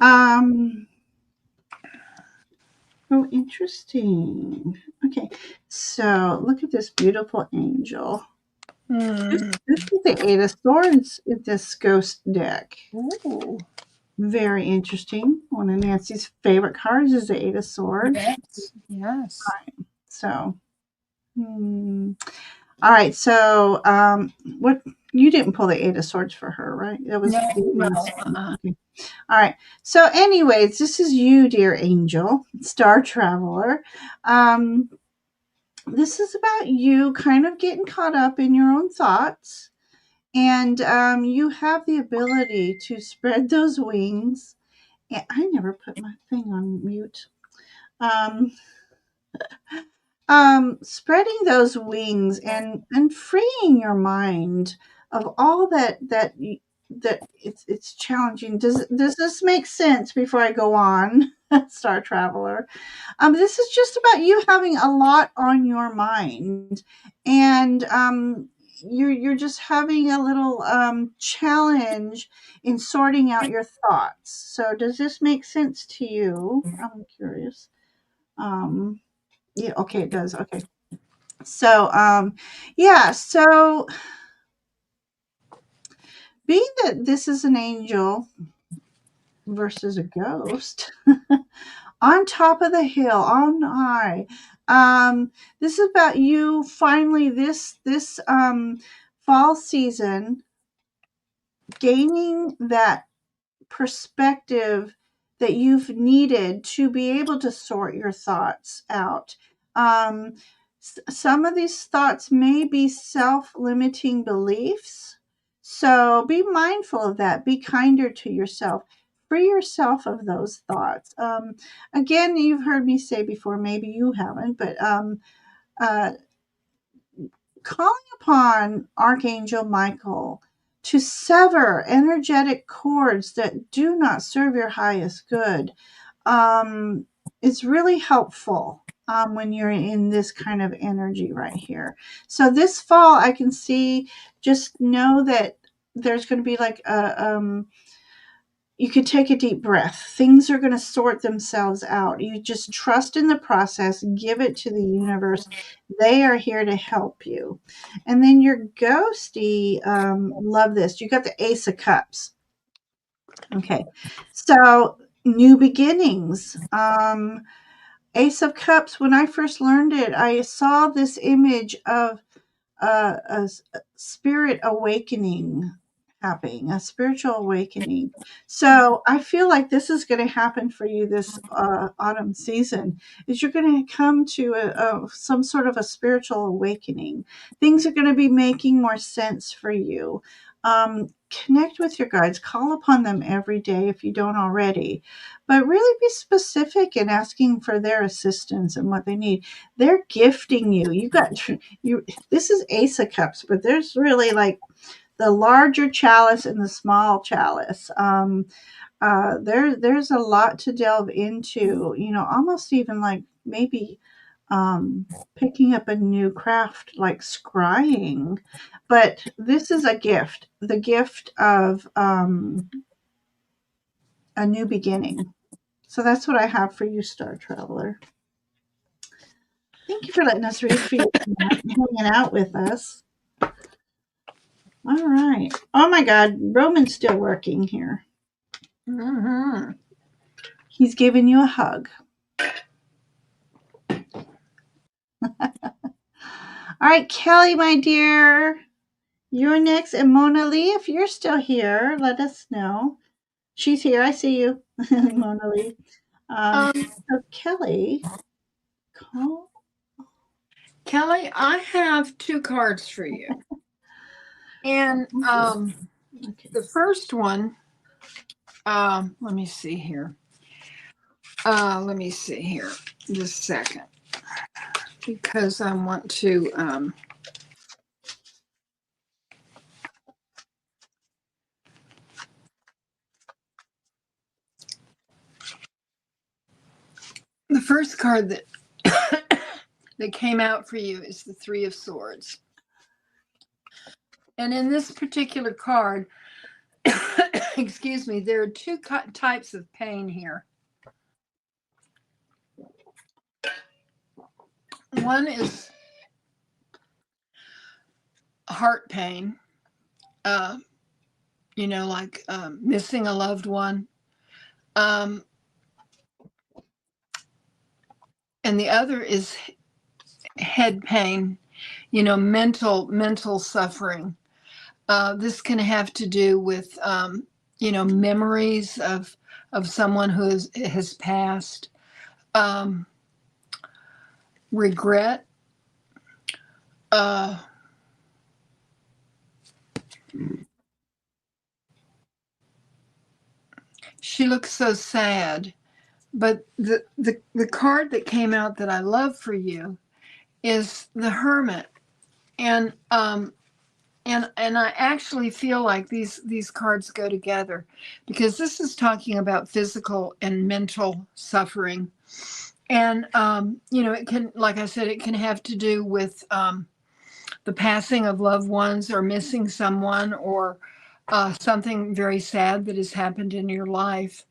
um. Oh, interesting. Okay, so look at this beautiful angel. This is the Eight of Swords in this ghost deck.
Ooh.
Very interesting. One of Nancy's favorite cards is the Eight of Swords.
Yes. Yes.
So, all right. So, what you didn't pull the Eight of Swords for her, right? That was
No.
okay. All right. So, anyways, this is you, dear angel, Star Traveler. This is about you kind of getting caught up in your own thoughts, and you have the ability to spread those wings. And I never put my thing on mute. Um, spreading those wings and freeing your mind of all that it's challenging. Does this make sense before I go on, Star Traveler? This is just about you having a lot on your mind, and you're just having a little challenge in sorting out your thoughts. So does this make sense to you? I'm curious. Um, yeah, okay, it does. Okay. So, yeah, so being that this is an angel versus a ghost on top of the hill, on high, this is about you finally this fall season gaining that perspective that you've needed to be able to sort your thoughts out. Um, some of these thoughts may be self limiting beliefs. So be mindful of that. Be kinder to yourself. Free yourself of those thoughts. Again, you've heard me say before, maybe you haven't, but uh, calling upon Archangel Michael to sever energetic cords that do not serve your highest good um, is really helpful when you're in this kind of energy right here. So this fall, I can see, just know that there's going to be like you could take a deep breath. Things are going to sort themselves out. You just trust in the process, give it to the universe. They are here to help you. And then your ghosty, love this. You got the Ace of Cups. Okay. So, new beginnings. Ace of Cups, when I first learned it, I saw this image of a spirit awakening happening, a spiritual awakening. So I feel like this is going to happen for you this autumn season. Is you're going to come to some sort of a spiritual awakening. Things are going to be making more sense for you. Connect with your guides. Call upon them every day if you don't already, but really be specific in asking for their assistance and what they need. They're gifting you. You got you. This is Ace of Cups, but there's really like the larger chalice and the small chalice. There's a lot to delve into, almost even like maybe picking up a new craft like scrying. But this is a gift, the gift of a new beginning. So that's what I have for you, Star Traveler. Thank you for letting us read for you tonight and hanging out with us. All right. Oh my God, Roman's still working here.
Mm-hmm.
He's giving you a hug. All right, Kelly, my dear, you're next. And Mona Lee, if you're still here, let us know. She's here. I see you, Mona Lee. So Kelly, call.
Kelly, I have two cards for you. And
Okay.
the first one, let me see here. Just a second. Because I want to the first card that that came out for you is the Three of Swords. And in this particular card, excuse me, there are two types of pain here. One is heart pain, like missing a loved one. And the other is head pain, mental suffering. This can have to do with, memories of someone who has passed, regret. She looks so sad. But the card that came out that I love for you is the Hermit. And I actually feel like these cards go together, because this is talking about physical and mental suffering. And it can, like I said, it can have to do with the passing of loved ones, or missing someone, or something very sad that has happened in your life.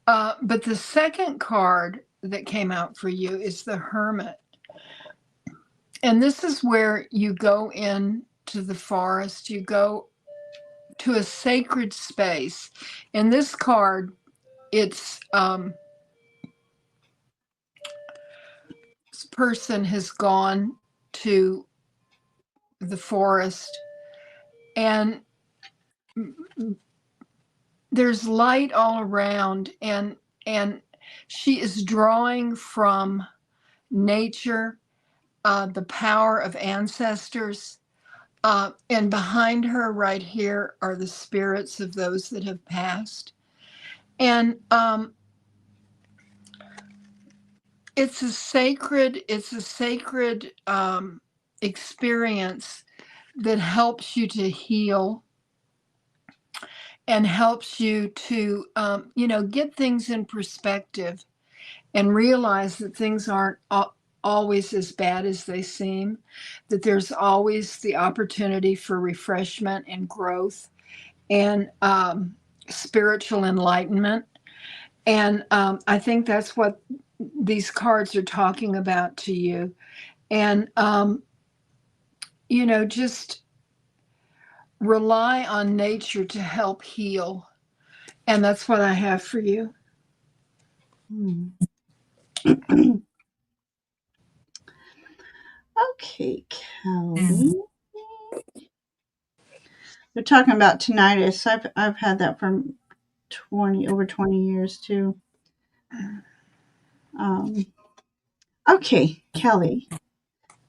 But the second card that came out for you is the Hermit. And this is where you go into the forest, you go to a sacred space. In this card, it's this person has gone to the forest, and there's light all around, and she is drawing from nature, the power of ancestors. And behind her right here are the spirits of those that have passed. And it's a sacred experience that helps you to heal, and helps you to get things in perspective, and realize that things aren't always as bad as they seem, that there's always the opportunity for refreshment and growth, and spiritual enlightenment. And I think that's what these cards are talking about to you. And just rely on nature to help heal. And that's what I have for you.
Okay, Kelly. They're talking about tinnitus. I've had that for 20 years too. Um, okay, Kelly.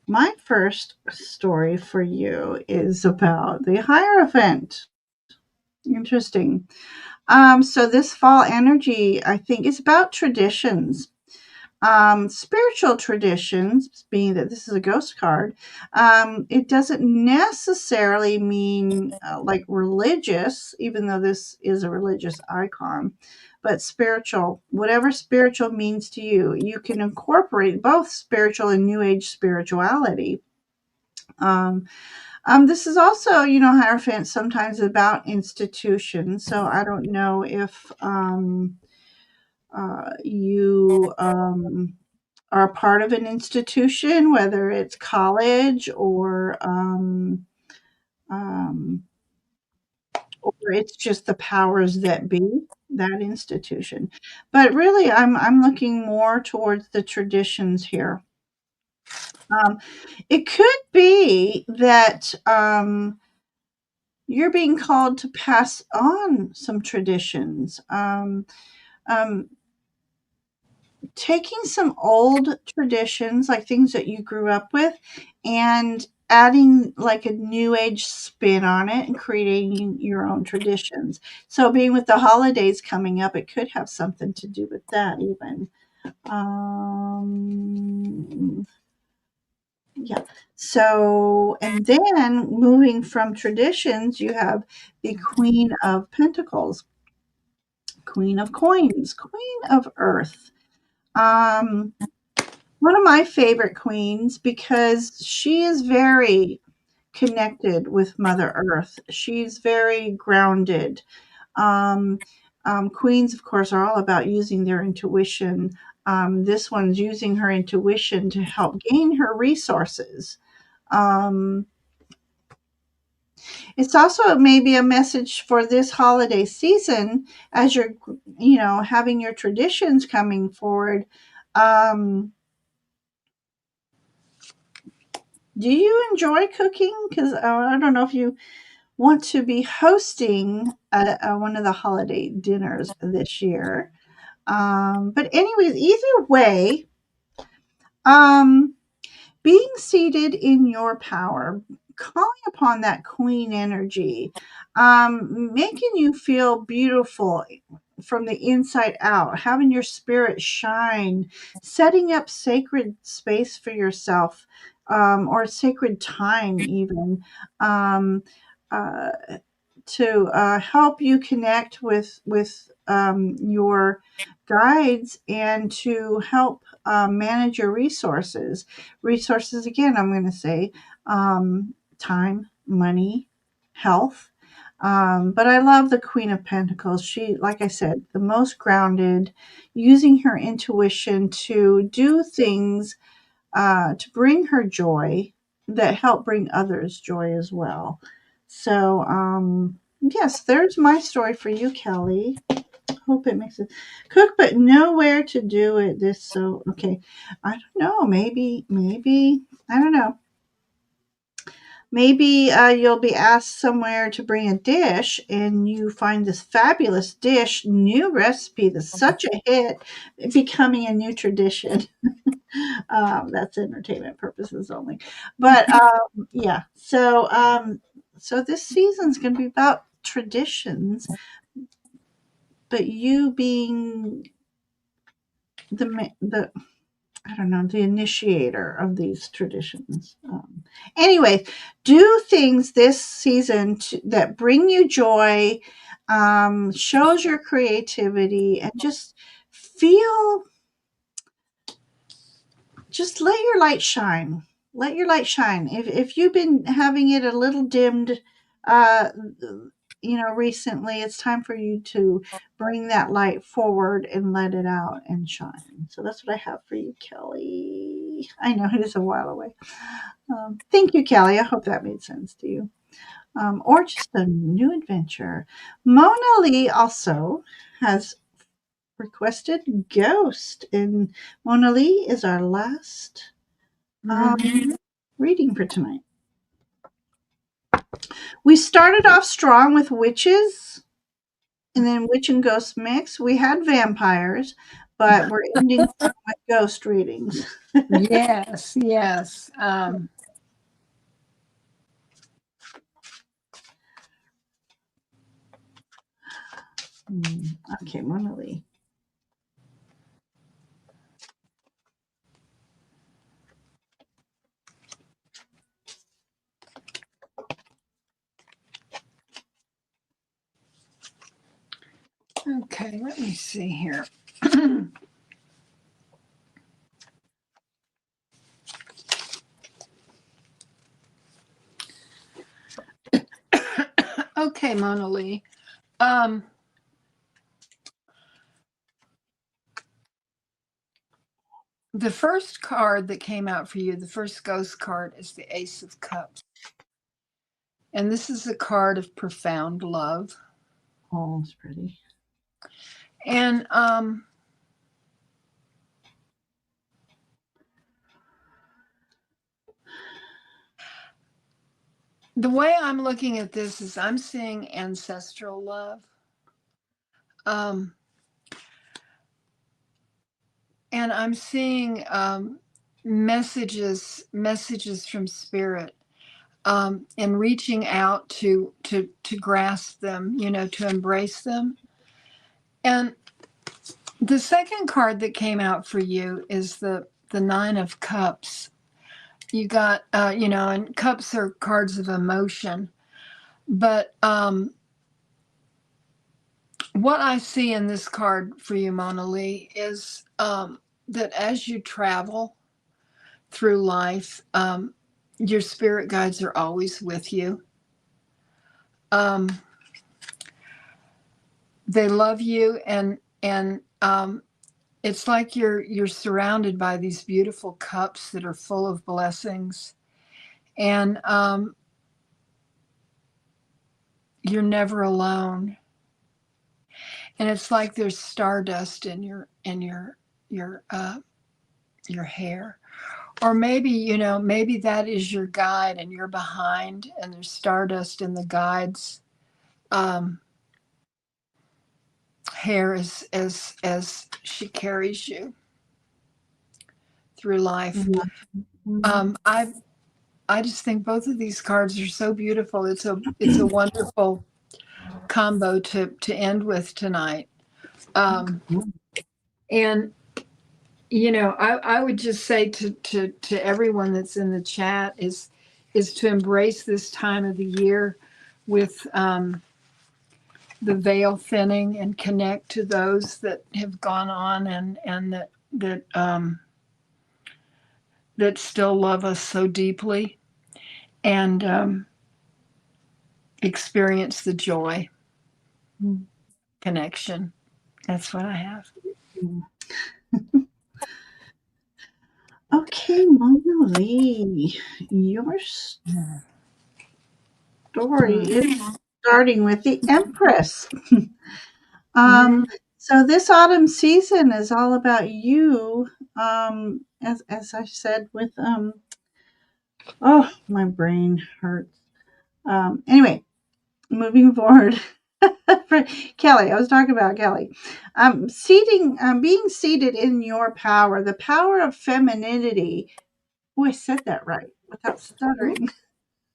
My first story for you is about the Hierophant. Interesting. So this fall energy, I think, is about traditions. Spiritual traditions, being that this is a ghost card, it doesn't necessarily mean like religious, even though this is a religious icon, but spiritual, whatever spiritual means to you, you can incorporate both spiritual and new age spirituality. Um, this is also, Hierophant sometimes about institutions. So I don't know if you are a part of an institution, whether it's college um, or it's just the powers that be, that institution. But really, I'm looking more towards the traditions here. Um, it could be that you're being called to pass on some traditions. Um, Taking some old traditions, like things that you grew up with, and adding like a new age spin on it and creating your own traditions. So, being with the holidays coming up, it could have something to do with that, even. Yeah. So, and then moving from traditions, you have the Queen of Pentacles, Queen of Coins, Queen of Earth. Um, One of my favorite queens because she is very connected with Mother Earth. She's very grounded. Um, Queens, of course, are all about using their intuition. This one's using her intuition to help gain her resources. Um, it's also maybe a message for this holiday season as you're, having your traditions coming forward. Um, Do you enjoy cooking? Because I don't know if you want to be hosting one of the holiday dinners this year. But anyways, either way, um, being seated in your power, calling upon that queen energy, making you feel beautiful from the inside out, having your spirit shine, setting up sacred space for yourself, or sacred time, even. Um, uh, to help you connect with your guides and to help manage your resources. Resources, again, I'm going to say time, money, health. But I love the Queen of Pentacles. She, like I said, the most grounded, using her intuition to do things to bring her joy that help bring others joy as well. So, yes, there's my story for you, Kelly. Hope it makes it. Cook, but nowhere to do it. This so okay. I don't know. Maybe I don't know. Maybe you'll be asked somewhere to bring a dish, and you find this fabulous dish, new recipe that's such a hit, becoming a new tradition. That's entertainment purposes only. But yeah, so this season's going to be about traditions, but you being the I don't know, the initiator of these traditions. Anyway, do things this season that bring you joy, shows your creativity, and feel just let your light shine. Let your light shine. If you've been having it a little dimmed, uh, recently, it's time for you to bring that light forward and let it out and shine. So that's what I have for you, Kelly. I know it is a while away. Thank you, Kelly. I hope that made sense to you. Or just a new adventure. Mona Lee also has requested Ghost, and Mona Lee is our last
Mhm.
reading for tonight. We started off strong with witches, and then witch and ghost mix. We had vampires, but we're ending with ghost readings.
Yes, yes.
Okay, Mona Lee.
Okay, let me see here. Okay, Mona Lee. The first card that came out for you, the first ghost card, is the Ace of Cups. And this is a card of profound love.
Oh, it's pretty.
And the way I'm looking at this is I'm seeing ancestral love. And I'm seeing messages from spirit, and reaching out to grasp them, to embrace them. And the second card that came out for you is the Nine of Cups. You got, and cups are cards of emotion. But what I see in this card for you, Mona Lee, is that as you travel through life, your spirit guides are always with you. They love you, and it's like you're surrounded by these beautiful cups that are full of blessings, and you're never alone. And it's like there's stardust in your hair. Or maybe, maybe that is your guide and you're behind and there's stardust in the guide's hair as she carries you through life. I just think both of these cards are so beautiful. It's a wonderful combo to end with tonight. And I would just say to everyone that's in the chat is to embrace this time of the year with the veil thinning and connect to those that have gone on and that still love us so deeply, and experience the joy connection. That's what I have.
Okay, Mona Lee, your story is starting with the Empress. So this autumn season is all about you. As I said, with oh, my brain hurts. Anyway, moving forward. For Kelly, I was talking about Kelly. Being seated in your power, the power of femininity. Oh, I said that right without stuttering.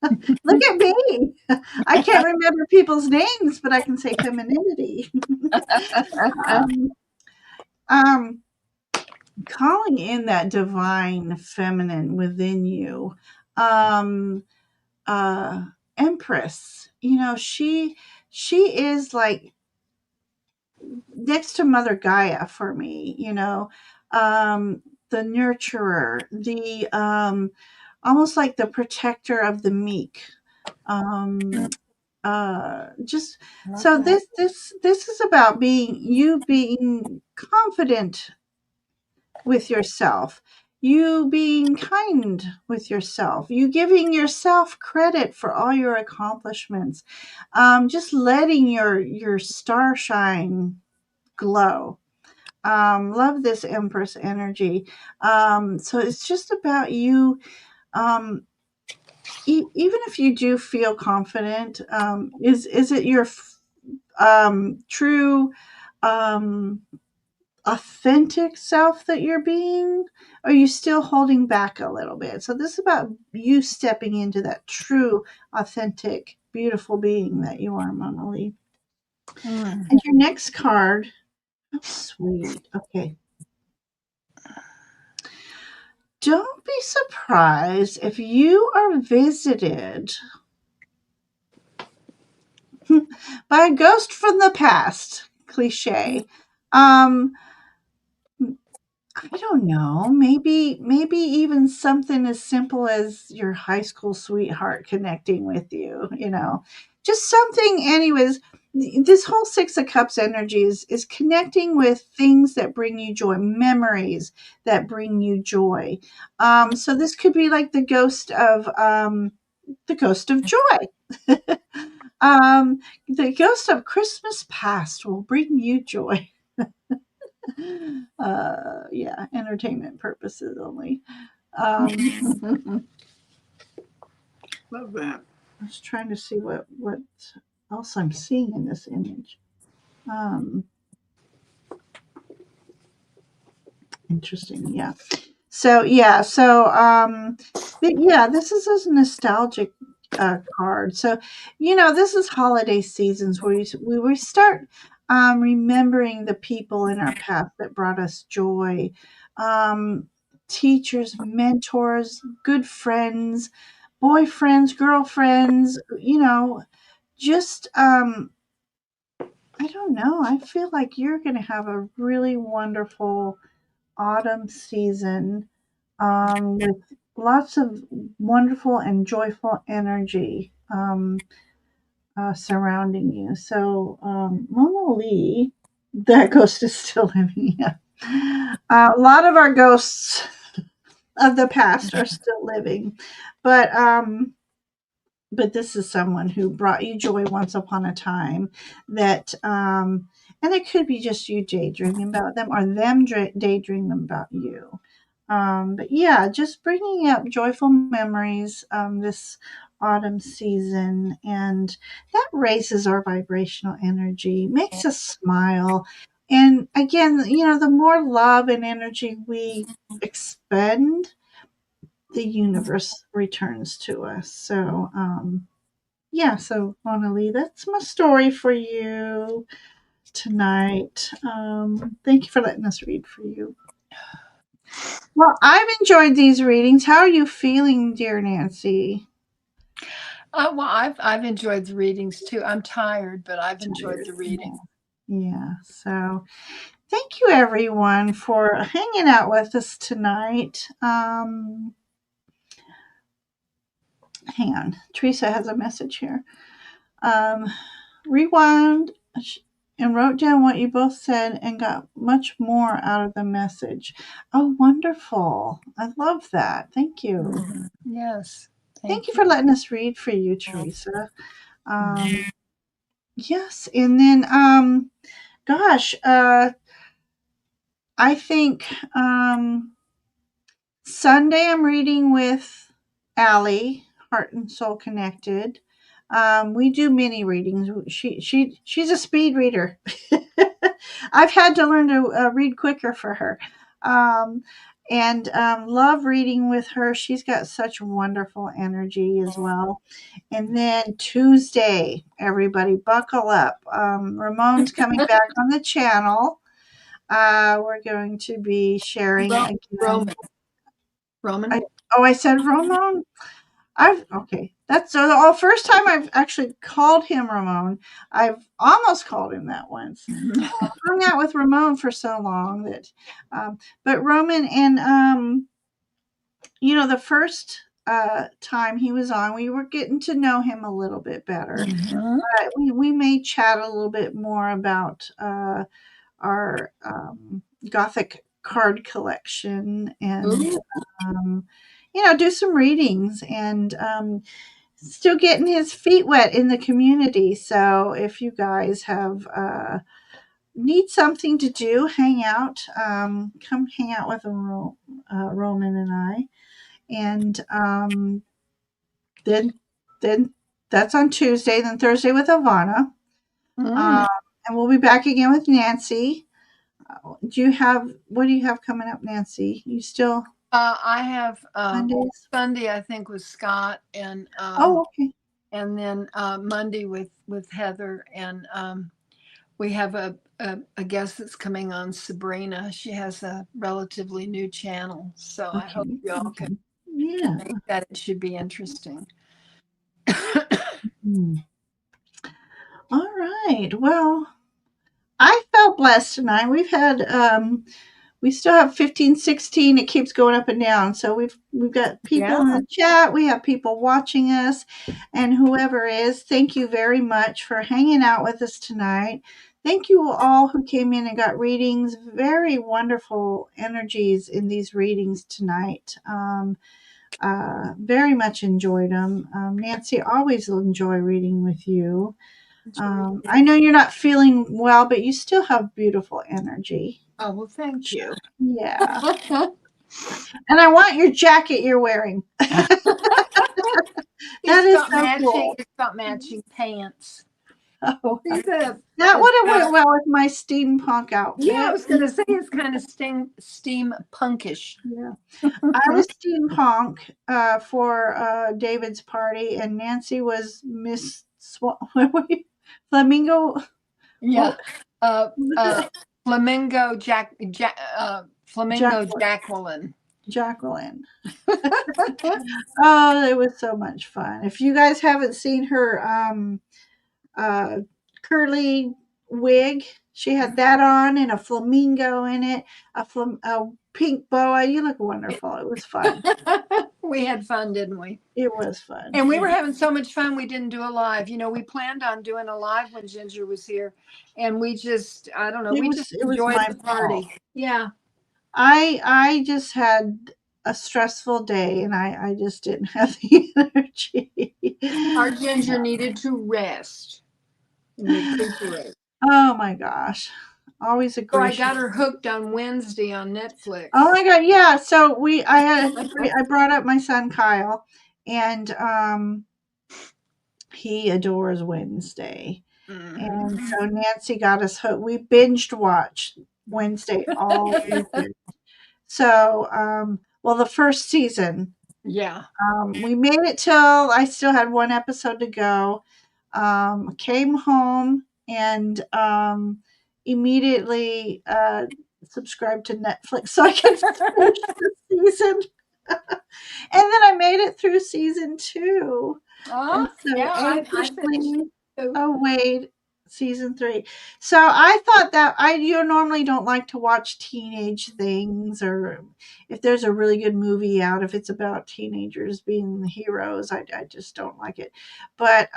Look at me. I can't remember people's names, but I can say femininity. um, um, Calling in that divine feminine within you. Um, Empress, she is like next to Mother Gaia for me, the nurturer, the almost like the protector of the meek. Just so this is about being confident with yourself, you being kind with yourself, you giving yourself credit for all your accomplishments, just letting your star shine glow. Love this Empress energy. So it's just about you, um, even if you do feel confident, is it your true um, authentic self that you're being? Or are you still holding back a little bit? So this is about you stepping into that true, authentic, beautiful being that you are, Mona Lee.
Mm.
And your next card, oh sweet. Okay. Don't be surprised if you are visited by a ghost from the past. Cliche. Um, I don't know. Maybe even something as simple as your high school sweetheart connecting with you, you know. Just something anyways. This whole 6 of cups energy is connecting with things that bring you joy, memories that bring you joy. So this could be like the ghost of joy. um, the ghost of Christmas past will bring you joy. Yeah, entertainment purposes only. Um,
Love that.
I was trying to see what else I'm seeing in this image. Um, Interesting. Yeah. But yeah, this is a nostalgic card. So, this is holiday seasons where we start remembering the people in our past that brought us joy. Um, Teachers, mentors, good friends, boyfriends, girlfriends, just, I don't know. I feel like you're going to have a really wonderful autumn season with lots of wonderful and joyful energy surrounding you. So, Mona Lee, that ghost is still living. Yeah. A lot of our ghosts of the past are still living, but this is someone who brought you joy once upon a time that and it could be just you daydreaming about them or them daydreaming about you. But yeah, just bringing up joyful memories this autumn season, and that raises our vibrational energy, makes us smile. And again, the more love and energy we expend, the universe returns to us. So yeah, so Mona Lee, that's my story for you tonight. Thank you for letting us read for you. Well, I've enjoyed these readings. How are you feeling, dear Nancy?
Well, I've enjoyed the readings too. I'm tired, but I've enjoyed
Tired.
the reading.
Yeah. So thank you everyone for hanging out with us tonight. Hang on. Teresa has a message here. Um, Rewound and wrote down what you both said and got much more out of the message. Oh, wonderful. I love that. Thank you.
Yes,
Thank you
thank you.
for letting us read for you, Teresa.
Mhm.
Yes, and then gosh, I think Sunday I'm reading with Allie, Heart and Soul Connected. We do mini readings. She's a speed reader. I've had to learn to read quicker for her. Um, and love reading with her. She's got such wonderful energy as well. And then Tuesday, everybody buckle up. Ramon's coming back on the channel. We're going to be sharing again.
Roman. Roman.
I said Ramon. I've okay. That's the first time I've actually called him Ramon. I've almost called him that once. Hung out with Ramon for so long that, but Roman and the first time he was on, we were getting to know him a little bit better.
Mhm.
We may chat a little bit more about our Gothic card collection and
Ooh,
um, do some readings and still getting his feet wet in the community. So if you guys have need something to do, hang out, come hang out with Roman and I. And then then that's on Tuesday. Then Thursday with Ivana,
Mm.
um, and we'll be back again with Nancy. Do you have what do you have coming up, Nancy? You still
I have
Mondays?
Sunday, I think, with Scott,
Oh, okay.
and then Monday with Heather, and we have a guest that's coming on, Sabrina. She has a relatively new channel, so I hope
Okay.
y'all
Okay.
can
Yeah.
make that. It should be interesting.
Hmm. All right. Well, I felt blessed tonight. We still have 15, 16. It keeps going up and down. So we've got people in
Yeah.
the chat, we have people watching us, and whoever is, thank you very much for hanging out with us tonight. Thank you all who came in and got readings. Very wonderful energies in these readings tonight. Very much enjoyed them. Nancy, always enjoy reading with you. I know you're not feeling well, but you still have beautiful energy.
Oh, well, thank you.
Yeah. And I want your jacket you're wearing. That is so cool.
It's got matching pants.
Oh,
These are,
that
it's
would have
got,
went well with my steampunk
yeah, I
outfit.
was going to say it's kind of steam punkish.
Yeah. I was steampunk for David's party, and Nancy was Miss what were you? Flamingo.
Yeah.
What
Uh,
was
uh,
it?
Flamingo
Jacqueline.
Jacqueline.
Jacqueline. Oh, it was so much fun. If you guys haven't seen her uh, curly wig, she had that on and a flamingo in it, a pink boa. You look wonderful. It was fun.
We had fun, didn't we?
It was fun.
And we
Yeah.
were having so much fun, we didn't do a live. We planned on doing a live when Ginger was here, and we just, I don't know, we just
It was
enjoyed
my
the
fault.
party. Yeah.
I just had a stressful day and I just didn't have the energy.
Our Ginger needed to rest and recuperate.
Oh my gosh. Always
So I
appreciate.
got her hooked on Wednesday on
Oh
Netflix.
my god, yeah. So I brought up my son Kyle, and he adores Wednesday. And
Mhm.
so Nancy got us hooked. We binged watched Wednesday all weekend. So well, the first season,
Yeah.
we made it till I still had one episode to go. Came home and immediately subscribed to Netflix so I could finish the season. And then I made it through season 2. And so
Yeah, I finished
anxiously
it too.
await season 3. So I thought that you normally don't like to watch teenage things, or if there's a really good movie out, if it's about teenagers being the heroes, I just don't like it. But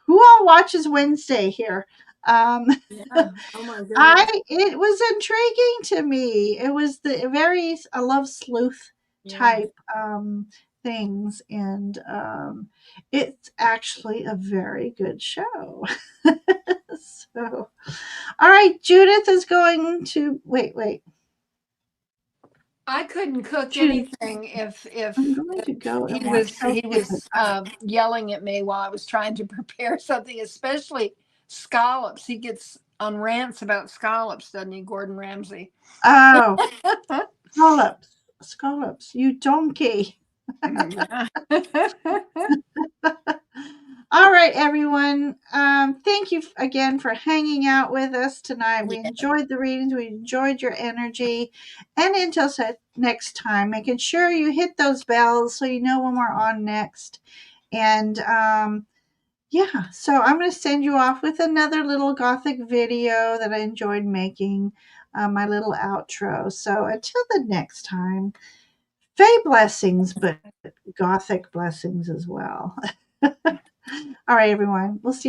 who all watches Wednesday here? Um,
Yeah. Oh my goodness.
I it was intriguing to me. It was the very I love sleuth
Yeah.
type things, and it's actually a very good show. So, all right, Judith is going to wait.
I couldn't cook
Judith,
anything
I'm going to go
he
and watch.
was
Oh,
he was yelling at me while I was trying to prepare something, especially scallops. He gets on rants about scallops, doesn't he, Gordon Ramsay?
oh, scallops, you donkey.
Yeah.
All right, everyone. Thank you again for hanging out with us tonight. We
Yeah.
enjoyed the readings. We enjoyed your energy. And until next time, making sure you hit those bells so you know when we're on next. And yeah, so I'm going to send you off with another little gothic video that I enjoyed making, my little outro. So until the next time, Fae blessings, but gothic blessings as well. All right, everyone. We'll see